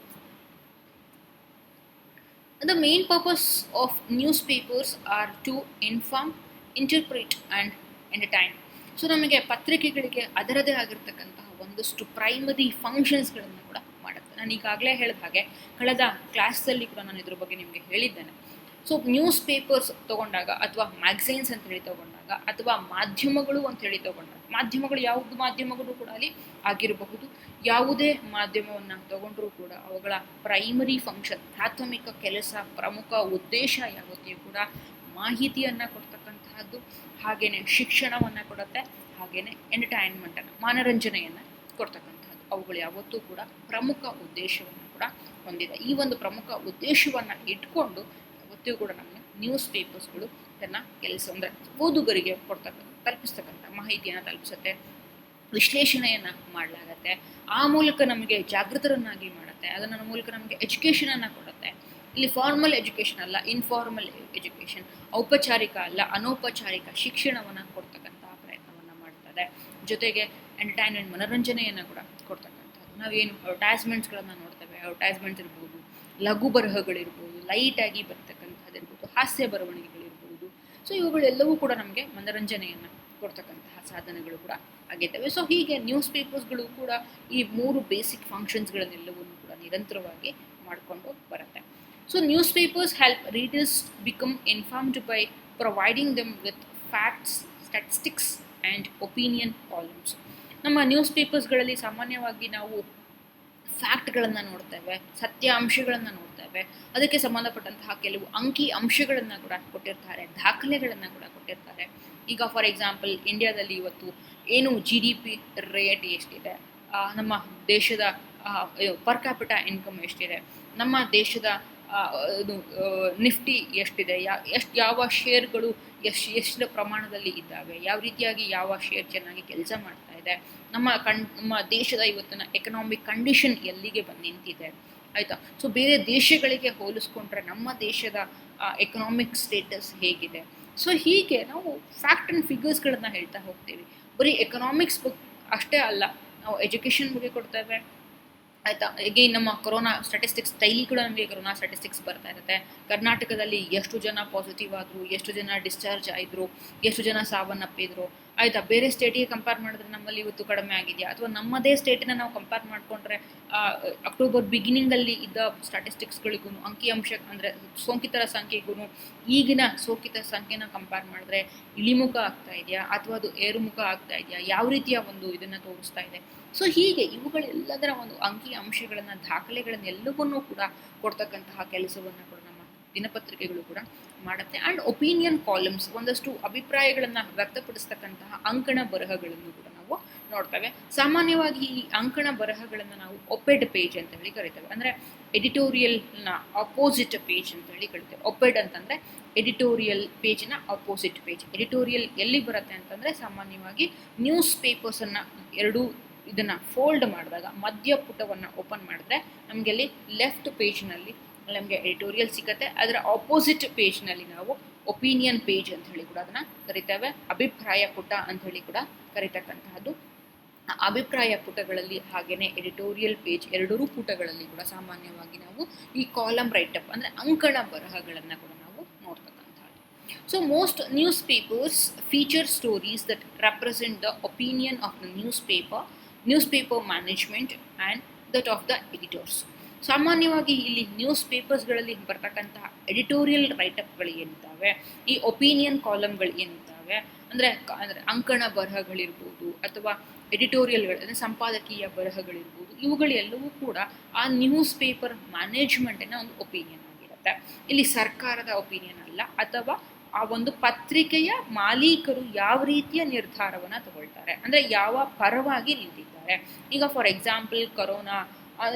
Speaker 1: The main purpose of newspapers are to inform, interpret and entertain. So ನಮಗೆ ಪತ್ರಿಕೆಗಳಿಗೆ ಅದರದೇ ಆಗಿರ್ತಕ್ಕಂತಹ ಒಂದಷ್ಟು ಪ್ರೈಮರಿ ಫಂಕ್ಷನ್ಸ್ಗಳನ್ನು ಕೂಡ ಮಾಡುತ್ತೆ. ನಾನು ಈಗಾಗಲೇ ಹೇಳಿದ ಹಾಗೆ ಕಳೆದ ಕ್ಲಾಸಲ್ಲಿ ಕೂಡ ನಾನು ಇದ್ರ ಬಗ್ಗೆ ನಿಮಗೆ ಹೇಳಿದ್ದೇನೆ. ಸೊ ನ್ಯೂಸ್ ಪೇಪರ್ಸ್ ತೊಗೊಂಡಾಗ ಅಥವಾ ಮ್ಯಾಗಝೈನ್ಸ್ ಅಂತ ಹೇಳಿ ತೊಗೊಂಡಾಗ ಅಥವಾ ಮಾಧ್ಯಮಗಳು ಅಂತ ಹೇಳಿ ತೊಗೊಂಡಾಗ, ಮಾಧ್ಯಮಗಳು ಯಾವುದು ಮಾಧ್ಯಮಗಳು ಕೂಡ ಅಲ್ಲಿ ಆಗಿರಬಹುದು, ಯಾವುದೇ ಮಾಧ್ಯಮವನ್ನು ತಗೊಂಡ್ರೂ ಕೂಡ ಅವುಗಳ ಪ್ರೈಮರಿ ಫಂಕ್ಷನ್, ಪ್ರಾಥಮಿಕ ಕೆಲಸ, ಪ್ರಮುಖ ಉದ್ದೇಶ ಯಾವತ್ತಿಯೂ ಕೂಡ ಮಾಹಿತಿಯನ್ನು ಕೊಡ್ತಕ್ಕಂತಹದ್ದು, ಹಾಗೆಯೇ ಶಿಕ್ಷಣವನ್ನು ಕೊಡುತ್ತೆ, ಹಾಗೆಯೇ ಎಂಟರ್ಟೈನ್ಮೆಂಟನ್ನು, ಮನರಂಜನೆಯನ್ನು ಕೊಡ್ತಕ್ಕಂಥದ್ದು. ಅವುಗಳು ಯಾವತ್ತೂ ಕೂಡ ಪ್ರಮುಖ ಉದ್ದೇಶವನ್ನು ಕೂಡ ಹೊಂದಿದೆ. ಈ ಒಂದು ಪ್ರಮುಖ ಉದ್ದೇಶವನ್ನು ಇಟ್ಕೊಂಡು ಯಾವತ್ತೂ ಕೂಡ ನಮ್ಮ ನ್ಯೂಸ್ ಪೇಪರ್ಸ್ಗಳು ತನ್ನ ಕೆಲಸ ಅಂದರೆ ಓದುಗರಿಗೆ ತಲುಪಿಸ್ತಕ್ಕಂಥ ಮಾಹಿತಿಯನ್ನು ತಲುಪಿಸುತ್ತೆ, ವಿಶ್ಲೇಷಣೆಯನ್ನು ಮಾಡಲಾಗತ್ತೆ, ಆ ಮೂಲಕ ನಮಗೆ ಜಾಗೃತರನ್ನಾಗಿ ಮಾಡುತ್ತೆ, ಅದರ ಮೂಲಕ ನಮಗೆ ಎಜುಕೇಷನನ್ನು ಕೊಡುತ್ತೆ. ಇಲ್ಲಿ ಫಾರ್ಮಲ್ ಎಜುಕೇಷನ್ ಅಲ್ಲ, ಇನ್ಫಾರ್ಮಲ್ ಎಜುಕೇಷನ್, ಔಪಚಾರಿಕ ಅಲ್ಲ ಅನೌಪಚಾರಿಕ ಶಿಕ್ಷಣವನ್ನು ಕೊಡ್ತಕ್ಕಂತಹ ಪ್ರಯತ್ನವನ್ನು ಮಾಡ್ತದೆ. ಜೊತೆಗೆ ಎಂಟರ್ಟೈನ್ಮೆಂಟ್, ಮನೋರಂಜನೆಯನ್ನು ಕೂಡ ಕೊಡ್ತಕ್ಕಂಥದ್ದು. ನಾವೇನು ಅಡ್ವರ್ಟೈಸ್ಮೆಂಟ್ಸ್ಗಳನ್ನು ನೋಡ್ತೇವೆ, ಅಡ್ವರ್ಟೈಸ್ಮೆಂಟ್ಸ್ ಇರ್ಬೋದು, ಲಘು ಬರಹಗಳಿರ್ಬೋದು, ಲೈಟಾಗಿ ಬರ್ತಕ್ಕಂಥದ್ದು ಇರ್ಬೋದು, ಹಾಸ್ಯ ಬರವಣಿಗೆಗಳಿರ್ಬೋದು. ಸೊ ಇವುಗಳೆಲ್ಲವೂ ಕೂಡ ನಮಗೆ ಮನೋರಂಜನೆಯನ್ನು ಕೊಡ್ತಕ್ಕಂತಹ ಸಾಧನಗಳು ಕೂಡ ಆಗಿದ್ದಾವೆ. ಸೊ ಹೀಗೆ ನ್ಯೂಸ್ ಪೇಪರ್ಸ್ಗಳು ಕೂಡ ಈ 3 ಬೇಸಿಕ್ ಫಂಕ್ಷನ್ಸ್ಗಳನ್ನೆಲ್ಲವನ್ನು ಕೂಡ ನಿರಂತರವಾಗಿ ಮಾಡಿಕೊಂಡು ಬರುತ್ತೆ. So newspapers help readers become informed by providing them with facts, statistics and opinion columns. ನಮ್ಮ ನ್ಯೂಸ್ ಪೇಪರ್ಸ್ಗಳಲ್ಲಿ ಸಾಮಾನ್ಯವಾಗಿ ನಾವು ಫ್ಯಾಕ್ಟ್ಗಳನ್ನು ನೋಡ್ತೇವೆ, ಸತ್ಯಾಂಶಗಳನ್ನು ನೋಡ್ತೇವೆ, ಅದಕ್ಕೆ ಸಂಬಂಧಪಟ್ಟಂತಹ ಕೆಲವು ಅಂಕಿ ಅಂಶಗಳನ್ನು ಕೂಡ ಕೊಟ್ಟಿರ್ತಾರೆ, ದಾಖಲೆಗಳನ್ನು ಕೂಡ ಕೊಟ್ಟಿರ್ತಾರೆ. ಈಗ ಫಾರ್ ಎಕ್ಸಾಂಪಲ್ ಇಂಡಿಯಾದಲ್ಲಿ ಇವತ್ತು ಏನು GDP ರೇಟ್ ಎಷ್ಟಿದೆ, ನಮ್ಮ ದೇಶದ ಪರ್ ಕ್ಯಾಪಿಟಾ ಇನ್ಕಮ್ ಎಷ್ಟಿದೆ, ನಮ್ಮ ದೇಶದ ನಿಫ್ಟಿ ಎಷ್ಟಿದೆ, ಯಾವ ಶೇರ್ಗಳು ಎಷ್ಟು ಪ್ರಮಾಣದಲ್ಲಿ ಇದ್ದಾವೆ, ಯಾವ ರೀತಿಯಾಗಿ ಯಾವ ಶೇರ್ ಚೆನ್ನಾಗಿ ಕೆಲಸ ಮಾಡ್ತಾ ಇದೆ, ನಮ್ಮ ದೇಶದ ಇವತ್ತಿನ ಎಕನಾಮಿಕ್ ಕಂಡೀಷನ್ ಎಲ್ಲಿಗೆ ಬಂದು ನಿಂತಿದೆ, ಆಯಿತಾ. ಸೊ ಬೇರೆ ದೇಶಗಳಿಗೆ ಹೋಲಿಸ್ಕೊಂಡ್ರೆ ನಮ್ಮ ದೇಶದ ಎಕನಾಮಿಕ್ ಸ್ಟೇಟಸ್ ಹೇಗಿದೆ. ಸೊ ಹೀಗೆ ನಾವು ಫ್ಯಾಕ್ಟ್ ಆ್ಯಂಡ್ ಫಿಗರ್ಸ್ಗಳನ್ನು ಹೇಳ್ತಾ ಹೋಗ್ತೀವಿ. ಬರೀ ಎಕನಾಮಿಕ್ಸ್ ಬುಕ್ ಅಷ್ಟೇ ಅಲ್ಲ, ನಾವು ಎಜುಕೇಷನ್ ಬಗ್ಗೆ ಕೊಡ್ತೇವೆ, ಆಯಿತಾ. ಅಗೇನ್ ನಮ್ಮ ಕೊರೋನಾ ಸ್ಟ್ಯಾಟಿಸ್ಟಿಕ್ಸ್, ಡೈಲಿ ಕೂಡ ನಮಗೆ ಕೊರೋನಾ ಸ್ಟ್ಯಾಟಿಸ್ಟಿಕ್ಸ್ ಬರ್ತಾ ಇರುತ್ತೆ. ಕರ್ನಾಟಕದಲ್ಲಿ ಎಷ್ಟು ಜನ ಪಾಸಿಟಿವ್ ಆದರು, ಎಷ್ಟು ಜನ ಡಿಸ್ಚಾರ್ಜ್ ಆಯಿದ್ರು, ಎಷ್ಟು ಜನ ಸಾವನ್ನಪ್ಪಿದ್ರು, ಆಯಿತಾ. ಬೇರೆ ಸ್ಟೇಟಿಗೆ ಕಂಪೇರ್ ಮಾಡಿದ್ರೆ ನಮ್ಮಲ್ಲಿ ಇವತ್ತು ಕಡಿಮೆ ಆಗಿದೆಯಾ, ಅಥವಾ ನಮ್ಮದೇ ಸ್ಟೇಟಿನ ನಾವು ಕಂಪೇರ್ ಮಾಡಿಕೊಂಡ್ರೆ ಅಕ್ಟೋಬರ್ ಬಿಗಿನಿಂಗಲ್ಲಿ ಇದ್ದ ಸ್ಟ್ಯಾಟಿಸ್ಟಿಕ್ಸ್ಗಳಿಗೂ, ಅಂಕಿಅಂಶ ಅಂದರೆ ಸೋಂಕಿತರ ಸಂಖ್ಯೆಗೂ ಈಗಿನ ಸೋಂಕಿತರ ಸಂಖ್ಯೆನ ಕಂಪೇರ್ ಮಾಡಿದ್ರೆ ಇಳಿಮುಖ ಆಗ್ತಾ ಇದೆಯಾ ಅಥವಾ ಅದು ಏರುಮುಖ ಆಗ್ತಾ ಇದೆಯಾ, ಯಾವ ರೀತಿಯ ಒಂದು ಇದನ್ನು ತೋರಿಸ್ತಾ ಇದೆ. ಸೊ ಹೀಗೆ ಇವುಗಳೆಲ್ಲದರ ಒಂದು ಅಂಕಿ ಅಂಶಗಳನ್ನು, ದಾಖಲೆಗಳನ್ನೆಲ್ಲವನ್ನೂ ಕೂಡ ಕೊಡ್ತಕ್ಕಂತಹ ಕೆಲಸವನ್ನು ಕೂಡ ನಮ್ಮ ದಿನಪತ್ರಿಕೆಗಳು ಕೂಡ ಮಾಡುತ್ತೆ. ಆ್ಯಂಡ್ ಒಪಿನಿಯನ್ ಕಾಲಮ್ಸ್, ಒಂದಷ್ಟು ಅಭಿಪ್ರಾಯಗಳನ್ನು ವ್ಯಕ್ತಪಡಿಸ್ತಕ್ಕಂತಹ ಅಂಕಣ ಬರಹಗಳನ್ನು ಕೂಡ ನಾವು ನೋಡ್ತೇವೆ. ಸಾಮಾನ್ಯವಾಗಿ ಈ ಅಂಕಣ ಬರಹಗಳನ್ನು ನಾವು ಒಪೆಡ್ ಪೇಜ್ ಅಂತ ಹೇಳಿ ಕರಿತೇವೆ, ಅಂದರೆ ಎಡಿಟೋರಿಯಲ್ನ ಅಪೋಸಿಟ್ ಪೇಜ್ ಅಂತ ಹೇಳಿ ಕರಿತೇವೆ. ಒಪೆಡ್ ಅಂತಂದರೆ ಎಡಿಟೋರಿಯಲ್ ಪೇಜಿನ ಅಪೋಸಿಟ್ ಪೇಜ್. ಎಡಿಟೋರಿಯಲ್ ಎಲ್ಲಿ ಬರುತ್ತೆ ಅಂತಂದರೆ ಸಾಮಾನ್ಯವಾಗಿ ನ್ಯೂಸ್ ಪೇಪರ್ಸನ್ನು ಎರಡೂ ಇದನ್ನು ಫೋಲ್ಡ್ ಮಾಡಿದಾಗ ಮಧ್ಯಪುಟವನ್ನು ಓಪನ್ ಮಾಡಿದ್ರೆ ನಮಗೆ ಅಲ್ಲಿ ಲೆಫ್ಟ್ ಪೇಜ್ನಲ್ಲಿ ನಮಗೆ ಎಡಿಟೋರಿಯಲ್ ಸಿಗುತ್ತೆ. ಅದರ ಆಪೋಸಿಟ್ ಪೇಜ್ನಲ್ಲಿ ನಾವು ಒಪಿನಿಯನ್ ಪೇಜ್ ಅಂತ ಹೇಳಿ ಕೂಡ ಅದನ್ನು ಕರಿತೇವೆ, ಅಭಿಪ್ರಾಯ ಪುಟ ಅಂತ ಹೇಳಿ ಕೂಡ ಕರಿತಕ್ಕಂತಹದ್ದು. ಅಭಿಪ್ರಾಯ ಪುಟಗಳಲ್ಲಿ ಹಾಗೆಯೇ ಎಡಿಟೋರಿಯಲ್ ಪೇಜ್ ಎರಡೂ ಪುಟಗಳಲ್ಲಿ ಕೂಡ ಸಾಮಾನ್ಯವಾಗಿ ನಾವು ಈ ಕಾಲಮ್ ರೈಟಪ್ ಅಂದರೆ ಅಂಕಣ ಬರಹಗಳನ್ನು ಕೂಡ ನಾವು ನೋಡ್ತಕ್ಕಂಥದ್ದು. So most newspapers feature stories that represent the opinion of the newspaper management and that of the editors. ಸಾಮಾನ್ಯವಾಗಿ ಇಲ್ಲಿ ನ್ಯೂಸ್ ಪೇಪರ್ಸ್ಗಳಲ್ಲಿ ಬರ್ತಕ್ಕಂತಹ ಎಡಿಟೋರಿಯಲ್ ರೈಟಪ್ಗಳು ಏನಿದ್ದಾವೆ, ಈ ಒಪಿನಿಯನ್ ಕಾಲಮ್ಗಳು ಏನಿದ್ದಾವೆ, ಅಂದರೆ ಅಂಕಣ ಬರಹಗಳಿರ್ಬೋದು ಅಥವಾ ಎಡಿಟೋರಿಯಲ್ಗಳು ಅಂದರೆ ಸಂಪಾದಕೀಯ ಬರಹಗಳಿರ್ಬೋದು, ಇವುಗಳೆಲ್ಲವೂ ಕೂಡ ಆ ನ್ಯೂಸ್ ಪೇಪರ್ ಮ್ಯಾನೇಜ್ಮೆಂಟಿನ ಒಂದು ಒಪಿನಿಯನ್ ಆಗಿರುತ್ತೆ. ಇಲ್ಲಿ ಸರ್ಕಾರದ ಒಪಿನಿಯನ್ ಅಲ್ಲ, ಅಥವಾ ಆ ಒಂದು ಪತ್ರಿಕೆಯ ಮಾಲೀಕರು ಯಾವ ರೀತಿಯ ನಿರ್ಧಾರವನ್ನು ತಗೊಳ್ತಾರೆ, ಅಂದರೆ ಯಾವ ಪರವಾಗಿ ನಿಂತಿದ್ದಾರೆ. ಈಗ ಫಾರ್ ಎಕ್ಸಾಂಪಲ್ ಕೊರೋನಾ,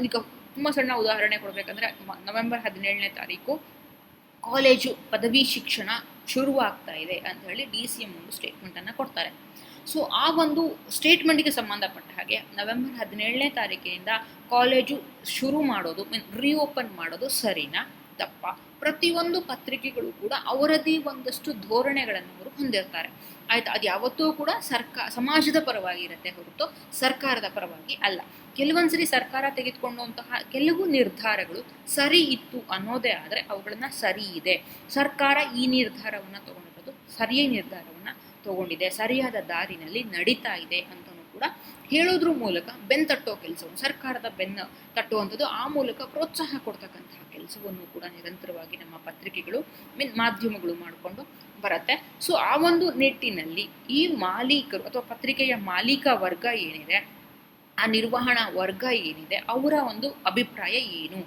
Speaker 1: ಈಗ ತುಂಬ ಸಣ್ಣ ಉದಾಹರಣೆ ಕೊಡಬೇಕಂದ್ರೆ ನವೆಂಬರ್ 17ನೇ ತಾರೀಕು ಕಾಲೇಜು ಪದವಿ ಶಿಕ್ಷಣ ಶುರುವಾಗ್ತಾ ಇದೆ ಅಂತ ಹೇಳಿ DCM ಒಂದು ಸ್ಟೇಟ್ಮೆಂಟನ್ನು ಕೊಡ್ತಾರೆ. ಸೊ ಆ ಒಂದು ಸ್ಟೇಟ್ಮೆಂಟಿಗೆ ಸಂಬಂಧಪಟ್ಟ ಹಾಗೆ ನವೆಂಬರ್ 17ನೇ ತಾರೀಕಿನಿಂದ ಕಾಲೇಜು ಶುರು ಮಾಡೋದು, ರೀಓಪನ್ ಮಾಡೋದು ಸರಿನಾ ತಪ್ಪ? ಪ್ರತಿಯೊಂದು ಪತ್ರಿಕೆಗಳು ಕೂಡ ಅವರದೇ ಒಂದಷ್ಟು ಧೋರಣೆಗಳನ್ನು ಅವರು ಹೊಂದಿರ್ತಾರೆ, ಆಯ್ತಾ. ಅದು ಯಾವತ್ತೂ ಕೂಡ ಸಮಾಜದ ಪರವಾಗಿ ಇರುತ್ತೆ ಹೊರತು ಸರ್ಕಾರದ ಪರವಾಗಿ ಅಲ್ಲ. ಕೆಲವೊಂದ್ಸರಿ ಸರ್ಕಾರ ತೆಗೆದುಕೊಂಡಂತಹ ಕೆಲವು ನಿರ್ಧಾರಗಳು ಸರಿ ಇತ್ತು ಅನ್ನೋದೇ ಆದರೆ ಅವುಗಳನ್ನ ಸರಿ ಇದೆ, ಸರ್ಕಾರ ಈ ನಿರ್ಧಾರವನ್ನು ತಗೊಂಡಿರೋದು ಸರಿಯೇ ನಿರ್ಧಾರವನ್ನು ತಗೊಂಡಿದೆ, ಸರಿಯಾದ ದಾರಿನಲ್ಲಿ ನಡೀತಾ ಇದೆ ಅಂತಲೂ ಕೂಡ ಕೂಡ ಹೇಳೋದ್ರ ಮೂಲಕ ಬೆನ್ನು ತಟ್ಟೋ ಕೆಲಸವನ್ನು, ಸರ್ಕಾರದ ಬೆನ್ನು ತಟ್ಟುವಂಥದ್ದು, ಆ ಮೂಲಕ ಪ್ರೋತ್ಸಾಹ ಕೊಡ್ತಕ್ಕಂತಹ ಕೆಲಸವನ್ನು ಕೂಡ ನಿರಂತರವಾಗಿ ನಮ್ಮ ಪತ್ರಿಕೆಗಳು ಮಾಧ್ಯಮಗಳು ಮಾಡಿಕೊಂಡು ಬರುತ್ತೆ. ಸೊ ಆ ಒಂದು ನಿಟ್ಟಿನಲ್ಲಿ ಈ ಮಾಲೀಕರು ಅಥವಾ ಪತ್ರಿಕೆಯ ಮಾಲೀಕ ವರ್ಗ ಏನಿದೆ, ಆ ನಿರ್ವಹಣಾ ವರ್ಗ ಏನಿದೆ, ಅವರ ಒಂದು ಅಭಿಪ್ರಾಯ ಏನು,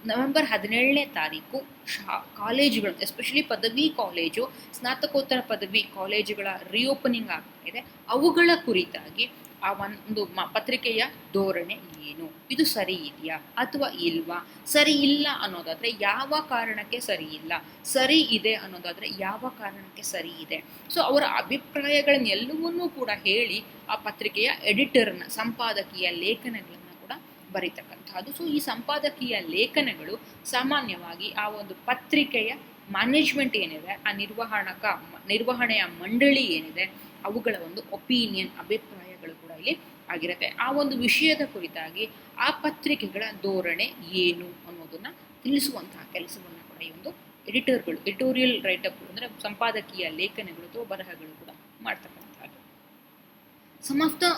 Speaker 1: ನವೆಂಬರ್ 17ನೇ ತಾರೀಕು ಕಾಲೇಜುಗಳು, ಎಸ್ಪೆಷಲಿ ಪದವಿ ಕಾಲೇಜು, ಸ್ನಾತಕೋತ್ತರ ಪದವಿ ಕಾಲೇಜುಗಳ ರಿಓಪನಿಂಗ್ ಆಗ್ತಾ ಇದೆ. ಅವುಗಳ ಕುರಿತಾಗಿ ಆ ಒಂದು ಪತ್ರಿಕೆಯ ಧೋರಣೆ ಏನು, ಇದು ಸರಿ ಇದೆಯಾ ಅಥವಾ ಇಲ್ವಾ, ಸರಿ ಇಲ್ಲ ಅನ್ನೋದಾದರೆ ಯಾವ ಕಾರಣಕ್ಕೆ ಸರಿ ಇಲ್ಲ, ಸರಿ ಇದೆ ಅನ್ನೋದಾದರೆ ಯಾವ ಕಾರಣಕ್ಕೆ ಸರಿ ಇದೆ. ಸೊ ಅವರ ಅಭಿಪ್ರಾಯಗಳನ್ನೆಲ್ಲವನ್ನೂ ಕೂಡ ಹೇಳಿ ಆ ಪತ್ರಿಕೆಯ ಎಡಿಟರ್ನ ಸಂಪಾದಕೀಯ ಲೇಖನಗಳನ್ನು ಕೂಡ ಬರೀತಕ್ಕಂಥದ್ದು. ಸೊ ಈ ಸಂಪಾದಕೀಯ ಲೇಖನಗಳು ಸಾಮಾನ್ಯವಾಗಿ ಆ ಒಂದು ಪತ್ರಿಕೆಯ ಮ್ಯಾನೇಜ್ಮೆಂಟ್ ಏನಿದೆ, ಆ ನಿರ್ವಹಣೆಯ ಮಂಡಳಿ ಏನಿದೆ, ಅವುಗಳ ಒಂದು ಒಪಿನಿಯನ್, ಅಭಿಪ್ರಾಯಗಳು ಕೂಡ ಇಲ್ಲಿ ಆಗಿರುತ್ತೆ. ಆ ಒಂದು ವಿಷಯದ ಕುರಿತಾಗಿ ಆ ಪತ್ರಿಕೆಗಳ ಧೋರಣೆ ಏನು ಅನ್ನೋದನ್ನ ತಿಳಿಸುವಂತಹ ಕೆಲಸವನ್ನು ಕೂಡ ಈ ಒಂದು ಎಡಿಟೋರಿಯಲ್ ರೈಟಪ್ ಅಂದರೆ ಸಂಪಾದಕೀಯ ಲೇಖನಗಳು ಅಥವಾ ಬರಹಗಳು ಕೂಡ ಮಾಡ್ತಕ್ಕಂಥದ್ದು. Some of the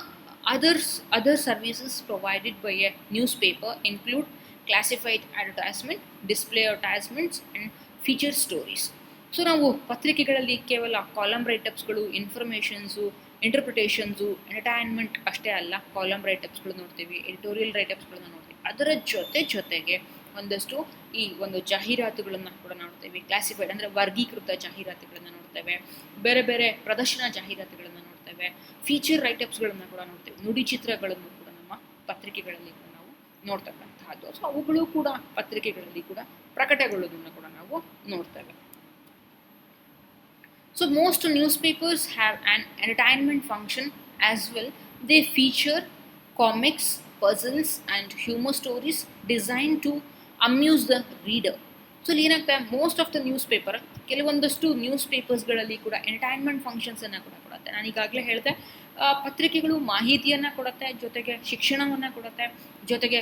Speaker 1: other services provided by a newspaper include classified advertisement, display advertisements and feature stories. So ನಾವು ಪತ್ರಿಕೆಗಳಲ್ಲಿ ಕೇವಲ ಕಾಲಮ್ ರೈಟಪ್ಸ್ಗಳು, ಇನ್ಫಾರ್ಮೇಷನ್ಸು, ಇಂಟರ್ಪ್ರಿಟೇಷನ್ಸು, ಎಂಟರ್ಟೈನ್ಮೆಂಟ್ ಅಷ್ಟೇ ಅಲ್ಲ, ಕಾಲಮ್ ರೈಟಪ್ಸ್ಗಳು ನೋಡ್ತೀವಿ, ಎಡಿಟೋರಿಯಲ್ ರೈಟಪ್ಸ್ಗಳನ್ನ ನೋಡ್ತೀವಿ. ಅದರ ಜೊತೆಗೆ ಒಂದಷ್ಟು ಈ ಒಂದು ಜಾಹೀರಾತುಗಳನ್ನು ಕೂಡ ನೋಡ್ತೇವೆ. ಕ್ಲಾಸಿಫೈಡ್ ಅಂದರೆ ವರ್ಗೀಕೃತ ಜಾಹೀರಾತುಗಳನ್ನು ನೋಡ್ತೇವೆ, ಬೇರೆ ಬೇರೆ ಪ್ರದರ್ಶನ ಜಾಹೀರಾತುಗಳನ್ನು ನೋಡ್ತೇವೆ, ಫೀಚರ್ ರೈಟಪ್ಸ್ಗಳನ್ನು ಕೂಡ ನೋಡ್ತೇವೆ, ನುಡಿ ಚಿತ್ರಗಳನ್ನು ಕೂಡ ನಮ್ಮ ಪತ್ರಿಕೆಗಳಲ್ಲಿ ಕೂಡ ನಾವು ನೋಡ್ತಕ್ಕಂತಹದ್ದು. ಸೊ ಅವುಗಳು ಕೂಡ ಪತ್ರಿಕೆಗಳಲ್ಲಿ ಕೂಡ ಪ್ರಕಟಗೊಳ್ಳೋದನ್ನು ಕೂಡ ನಾವು ನೋಡ್ತೇವೆ. So most newspapers have an entertainment function as well. They feature comics, puzzles and humor stories designed to amuse the reader. So ಇಲ್ಲಿ ಏನಾಗ್ತದೆ, most of the news paper, ಕೆಲವೊಂದಷ್ಟು ನ್ಯೂಸ್ ಪೇಪರ್ಸ್ಗಳಲ್ಲಿ ಕೂಡ ಎಂಟರ್ಟೈನ್ಮೆಂಟ್ ಫಂಕ್ಷನ್ಸನ್ನು ಕೂಡ ಕೊಡುತ್ತೆ. ನಾನು ಈಗಾಗಲೇ ಹೇಳಿದೆ, ಪತ್ರಿಕೆಗಳು ಮಾಹಿತಿಯನ್ನು ಕೊಡುತ್ತೆ, ಜೊತೆಗೆ ಶಿಕ್ಷಣವನ್ನು ಕೊಡುತ್ತೆ, ಜೊತೆಗೆ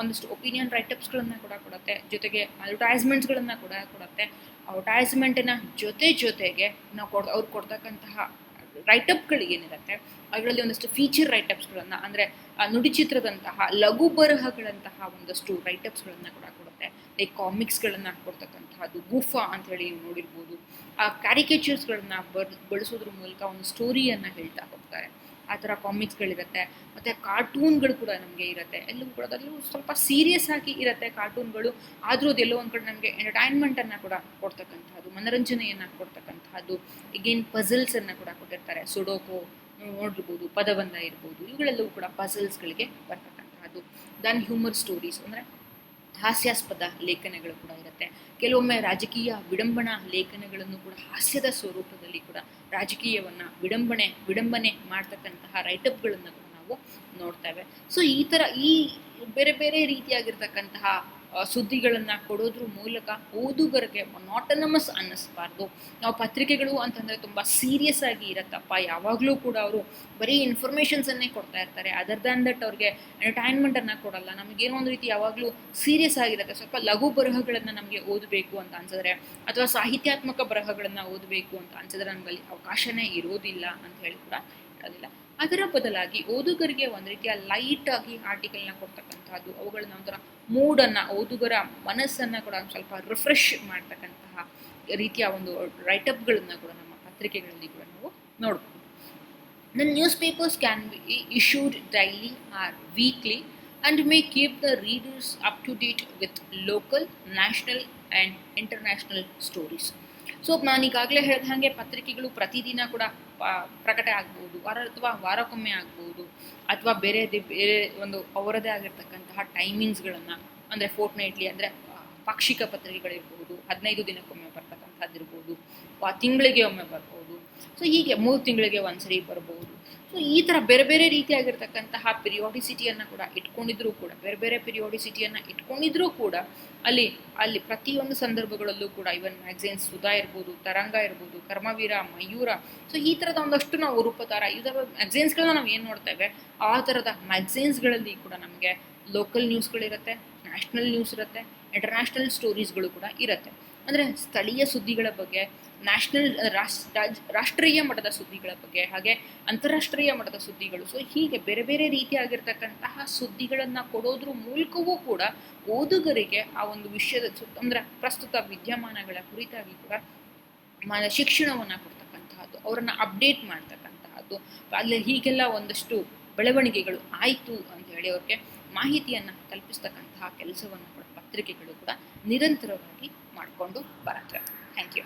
Speaker 1: ಒಂದಷ್ಟು ಒಪಿನಿಯನ್ ರೈಟಪ್ಸ್ಗಳನ್ನು ಕೂಡ ಕೊಡುತ್ತೆ, ಜೊತೆಗೆ ಅಡ್ವರ್ಟೈಸ್ಮೆಂಟ್ಸ್ಗಳನ್ನು ಕೂಡ ಕೊಡುತ್ತೆ. ಅಡ್ವರ್ಟೈಸ್ಮೆಂಟಿನ ಜೊತೆಗೆ ನಾವು ಅವ್ರು ಕೊಡ್ತಕ್ಕಂತಹ ರೈಟಪ್ಗಳು ಏನಿರುತ್ತೆ ಅದರಲ್ಲಿ ಒಂದಷ್ಟು ಫೀಚರ್ ರೈಟಪ್ಸ್ಗಳನ್ನು, ಅಂದರೆ ನುಡಿಚಿತ್ರದಂತಹ ಲಘು ಬರಹಗಳಂತಹ ಒಂದಷ್ಟು ರೈಟಪ್ಸ್ಗಳನ್ನು ಕೂಡ ಕೊಡುತ್ತೆ. ಲೈಕ್ ಕಾಮಿಕ್ಸ್ಗಳನ್ನು ಕೊಡ್ತಕ್ಕಂತಹದ್ದು, ಗುಫಾ ಅಂತ ಹೇಳಿ ನೀವು ನೋಡಿರ್ಬೋದು. ಆ ಕ್ಯಾರಿಕೇಚರ್ಸ್ಗಳನ್ನ ಬಳಸೋದ್ರ ಮೂಲಕ ಒಂದು ಸ್ಟೋರಿಯನ್ನು ಹೇಳ್ತಾ ಹೋಗ್ತಾರೆ. ಆ ಥರ ಕಾಮಿಕ್ಸ್ಗಳಿರುತ್ತೆ. ಮತ್ತು ಕಾರ್ಟೂನ್ಗಳು ಕೂಡ ನಮಗೆ ಇರುತ್ತೆ. ಎಲ್ಲವೂ ಕೂಡ ಅದರಲ್ಲೂ ಸ್ವಲ್ಪ ಸೀರಿಯಸ್ ಆಗಿ ಇರುತ್ತೆ ಕಾರ್ಟೂನ್ಗಳು, ಆದರೂ ಅದೆಲ್ಲೋ ಒಂದು ಕಡೆ ನಮಗೆ ಎಂಟರ್ಟೈನ್ಮೆಂಟನ್ನು ಕೂಡ ಕೊಡ್ತಕ್ಕಂಥದ್ದು, ಮನೋರಂಜನೆಯನ್ನು ಕೊಡ್ತಕ್ಕಂತಹದ್ದು. ಈಗೇನು ಪಝಲ್ಸನ್ನು ಕೂಡ ಕೊಟ್ಟಿರ್ತಾರೆ, ಸುಡೋಕೋ ನೋಡಿರ್ಬೋದು, ಪದಬಂಧ ಇರ್ಬೋದು, ಇವುಗಳೆಲ್ಲವೂ ಕೂಡ ಪಝಲ್ಸ್ಗಳಿಗೆ ಬರ್ತಕ್ಕಂತಹದ್ದು. ದೆನ್ ಹ್ಯೂಮರ್ ಸ್ಟೋರೀಸ್ ಅಂದರೆ ಹಾಸ್ಯಾಸ್ಪದ ಲೇಖನಗಳು ಕೂಡ ಇರುತ್ತೆ. ಕೆಲವೊಮ್ಮೆ ರಾಜಕೀಯ ವಿಡಂಬನಾ ಲೇಖನಗಳನ್ನು ಕೂಡ ಹಾಸ್ಯದ ಸ್ವರೂಪದಲ್ಲಿ ಕೂಡ ರಾಜಕೀಯವನ್ನು ವಿಡಂಬನೆ ಮಾಡ್ತಕ್ಕಂತಹ ರೈಟಪ್ಗಳನ್ನು ಕೂಡ ನಾವು ನೋಡ್ತೇವೆ. ಸೊ ಈ ಥರ ಈ ಬೇರೆ ಬೇರೆ ರೀತಿಯಾಗಿರ್ತಕ್ಕಂತಹ ಸುದ್ದಿಗಳನ್ನು ಕೊಡೋದ್ರ ಮೂಲಕ ಓದುಗರಿಗೆ ಮೊನಾಟನಮಸ್ ಅನ್ನಿಸ್ಬಾರ್ದು. ನಾವು ಪತ್ರಿಕೆಗಳು ಅಂತಂದರೆ ತುಂಬ ಸೀರಿಯಸ್ ಆಗಿ ಇರತ್ತಪ್ಪ, ಯಾವಾಗಲೂ ಕೂಡ ಅವರು ಬರೀ ಇನ್ಫಾರ್ಮೇಷನ್ಸನ್ನೇ ಕೊಡ್ತಾ ಇರ್ತಾರೆ, ಅದರ್ ದ್ಯಾನ್ ದಟ್ ಅವ್ರಿಗೆ ಎಂಟರ್ಟೈನ್ಮೆಂಟನ್ನು ಕೊಡಲ್ಲ. ನಮಗೇನೋ ಒಂದು ರೀತಿ ಯಾವಾಗಲೂ ಸೀರಿಯಸ್ ಆಗಿರುತ್ತೆ. ಸ್ವಲ್ಪ ಲಘು ಬರಹಗಳನ್ನು ನಮಗೆ ಓದಬೇಕು ಅಂತ ಅನ್ಸಿದ್ರೆ, ಅಥವಾ ಸಾಹಿತ್ಯಾತ್ಮಕ ಬರಹಗಳನ್ನು ಓದಬೇಕು ಅಂತ ಅನ್ಸಿದ್ರೆ ನಮಗಲ್ಲಿ ಅವಕಾಶನೇ ಇರೋದಿಲ್ಲ ಅಂತ ಹೇಳಿ ಕೂಡ ಹೇಳೋದಿಲ್ಲ. ಅದರ ಬದಲಾಗಿ ಓದುಗರಿಗೆ ಒಂದು ರೀತಿಯ ಲೈಟಾಗಿ ಆರ್ಟಿಕಲ್ನ ಕೊಡ್ತಕ್ಕಂಥದ್ದು, ಅವುಗಳನ್ನ ಒಂಥರ ಮೂಡನ್ನು, ಓದುಗರ ಮನಸ್ಸನ್ನು ಕೂಡ ಸ್ವಲ್ಪ ರಿಫ್ರೆಶ್ ಮಾಡ್ತಕ್ಕಂತಹ ರೀತಿಯ ಒಂದು ರೈಟಪ್ಗಳನ್ನು ಕೂಡ ನಮ್ಮ ಪತ್ರಿಕೆಗಳಲ್ಲಿ ಕೂಡ ನಾವು ನೋಡ್ಬೋದು. The newspapers can be issued daily or weekly and may keep the readers up to date with local, national and international stories. So ನಾನೀಗಾಗಲೇ ಹೇಳಿದ ಹಾಗೆ ಪತ್ರಿಕೆಗಳು ಪ್ರತಿದಿನ ಕೂಡ ಪ್ರಕಟ ಆಗ್ಬೋದು, ಅಥವಾ ವಾರಕ್ಕೊಮ್ಮೆ ಆಗ್ಬೋದು, ಅಥವಾ ಬೇರೆ ಒಂದು ಅವರದೇ ಆಗಿರ್ತಕ್ಕಂತಹ ಟೈಮಿಂಗ್ಸ್ಗಳನ್ನು, ಅಂದರೆ ಫೋರ್ಟ್ನೈಟ್ಲಿ ಅಂದರೆ ಪಾಕ್ಷಿಕ ಪತ್ರಿಕೆಗಳಿರ್ಬೋದು, 15 ದಿನಕ್ಕೊಮ್ಮೆ ಬರ್ತಕ್ಕಂಥದ್ದಿರ್ಬೋದು, ತಿಂಗಳಿಗೆ ಒಮ್ಮೆ ಬರ್ಬೋದು. ಸೊ ಹೀಗೆ 3 ತಿಂಗಳಿಗೆ ಒಂದ್ಸರಿ ಬರ್ಬೋದು. ಸೊ ಈ ಥರ ಬೇರೆ ಬೇರೆ ರೀತಿಯಾಗಿರ್ತಕ್ಕಂತಹ ಪಿರಿಯಾಡಿಸಿಟಿಯನ್ನು ಕೂಡ ಇಟ್ಕೊಂಡಿದ್ರೂ ಕೂಡ, ಬೇರೆ ಬೇರೆ ಪಿರಿಯಾಡಿಸಿಟಿಯನ್ನು ಇಟ್ಕೊಂಡಿದ್ರೂ ಕೂಡ ಅಲ್ಲಿ ಪ್ರತಿಯೊಂದು ಸಂದರ್ಭಗಳಲ್ಲೂ ಕೂಡ ಇವನ್ ಮ್ಯಾಗ್ಝಿನ್ಸ್ ಸುಧಾ ಇರ್ಬೋದು, ತರಂಗ ಇರ್ಬೋದು, ಕರ್ಮವೀರ, ಮಯೂರ, ಸೊ ಈ ಥರದ ಒಂದಷ್ಟು ನಾವು ರೂಪತಾರ ಈ ಥರದ ಮ್ಯಾಗ್ಝಿನ್ಸ್ಗಳನ್ನ ನಾವು ಏನು ನೋಡ್ತೇವೆ, ಆ ಥರದ ಮ್ಯಾಗ್ಝಿನ್ಸ್ಗಳಲ್ಲಿ ಕೂಡ ನಮಗೆ ಲೋಕಲ್ ನ್ಯೂಸ್ಗಳಿರುತ್ತೆ, ನ್ಯಾಷನಲ್ ನ್ಯೂಸ್ ಇರುತ್ತೆ, ಇಂಟರ್ನ್ಯಾಷನಲ್ ಸ್ಟೋರೀಸ್ಗಳು ಕೂಡ ಇರುತ್ತೆ. ಅಂದರೆ ಸ್ಥಳೀಯ ಸುದ್ದಿಗಳ ಬಗ್ಗೆ, ನ್ಯಾಷನಲ್ ರಾಷ್ಟ್ರೀಯ ಮಟ್ಟದ ಸುದ್ದಿಗಳ ಬಗ್ಗೆ, ಹಾಗೆ ಅಂತಾರಾಷ್ಟ್ರೀಯ ಮಟ್ಟದ ಸುದ್ದಿಗಳು. ಸೊ ಹೀಗೆ ಬೇರೆ ಬೇರೆ ರೀತಿಯಾಗಿರ್ತಕ್ಕಂತಹ ಸುದ್ದಿಗಳನ್ನು ಕೊಡೋದ್ರ ಮೂಲಕವೂ ಕೂಡ ಓದುಗರಿಗೆ ಆ ಒಂದು ವಿಷಯದ ಅಂದರೆ ಪ್ರಸ್ತುತ ವಿದ್ಯಮಾನಗಳ ಕುರಿತಾಗಿ ಕೂಡ ಶಿಕ್ಷಣವನ್ನು ಕೊಡ್ತಕ್ಕಂತಹದ್ದು, ಅವರನ್ನು ಅಪ್ಡೇಟ್ ಮಾಡ್ತಕ್ಕಂತಹದ್ದು. ಅಲ್ಲಿ ಹೀಗೆಲ್ಲ ಒಂದಷ್ಟು ಬೆಳವಣಿಗೆಗಳು ಆಯಿತು ಅಂತ ಹೇಳಿ ಅವ್ರಿಗೆ ಮಾಹಿತಿಯನ್ನು ಕಲ್ಪಿಸ್ತಕ್ಕಂತಹ ಕೆಲಸವನ್ನು ಕೂಡ ಪತ್ರಿಕೆಗಳು ಕೂಡ ನಿರಂತರವಾಗಿ ಮಾಡಿಕೊಂಡು ಬರುತ್ತೆ. Thank you.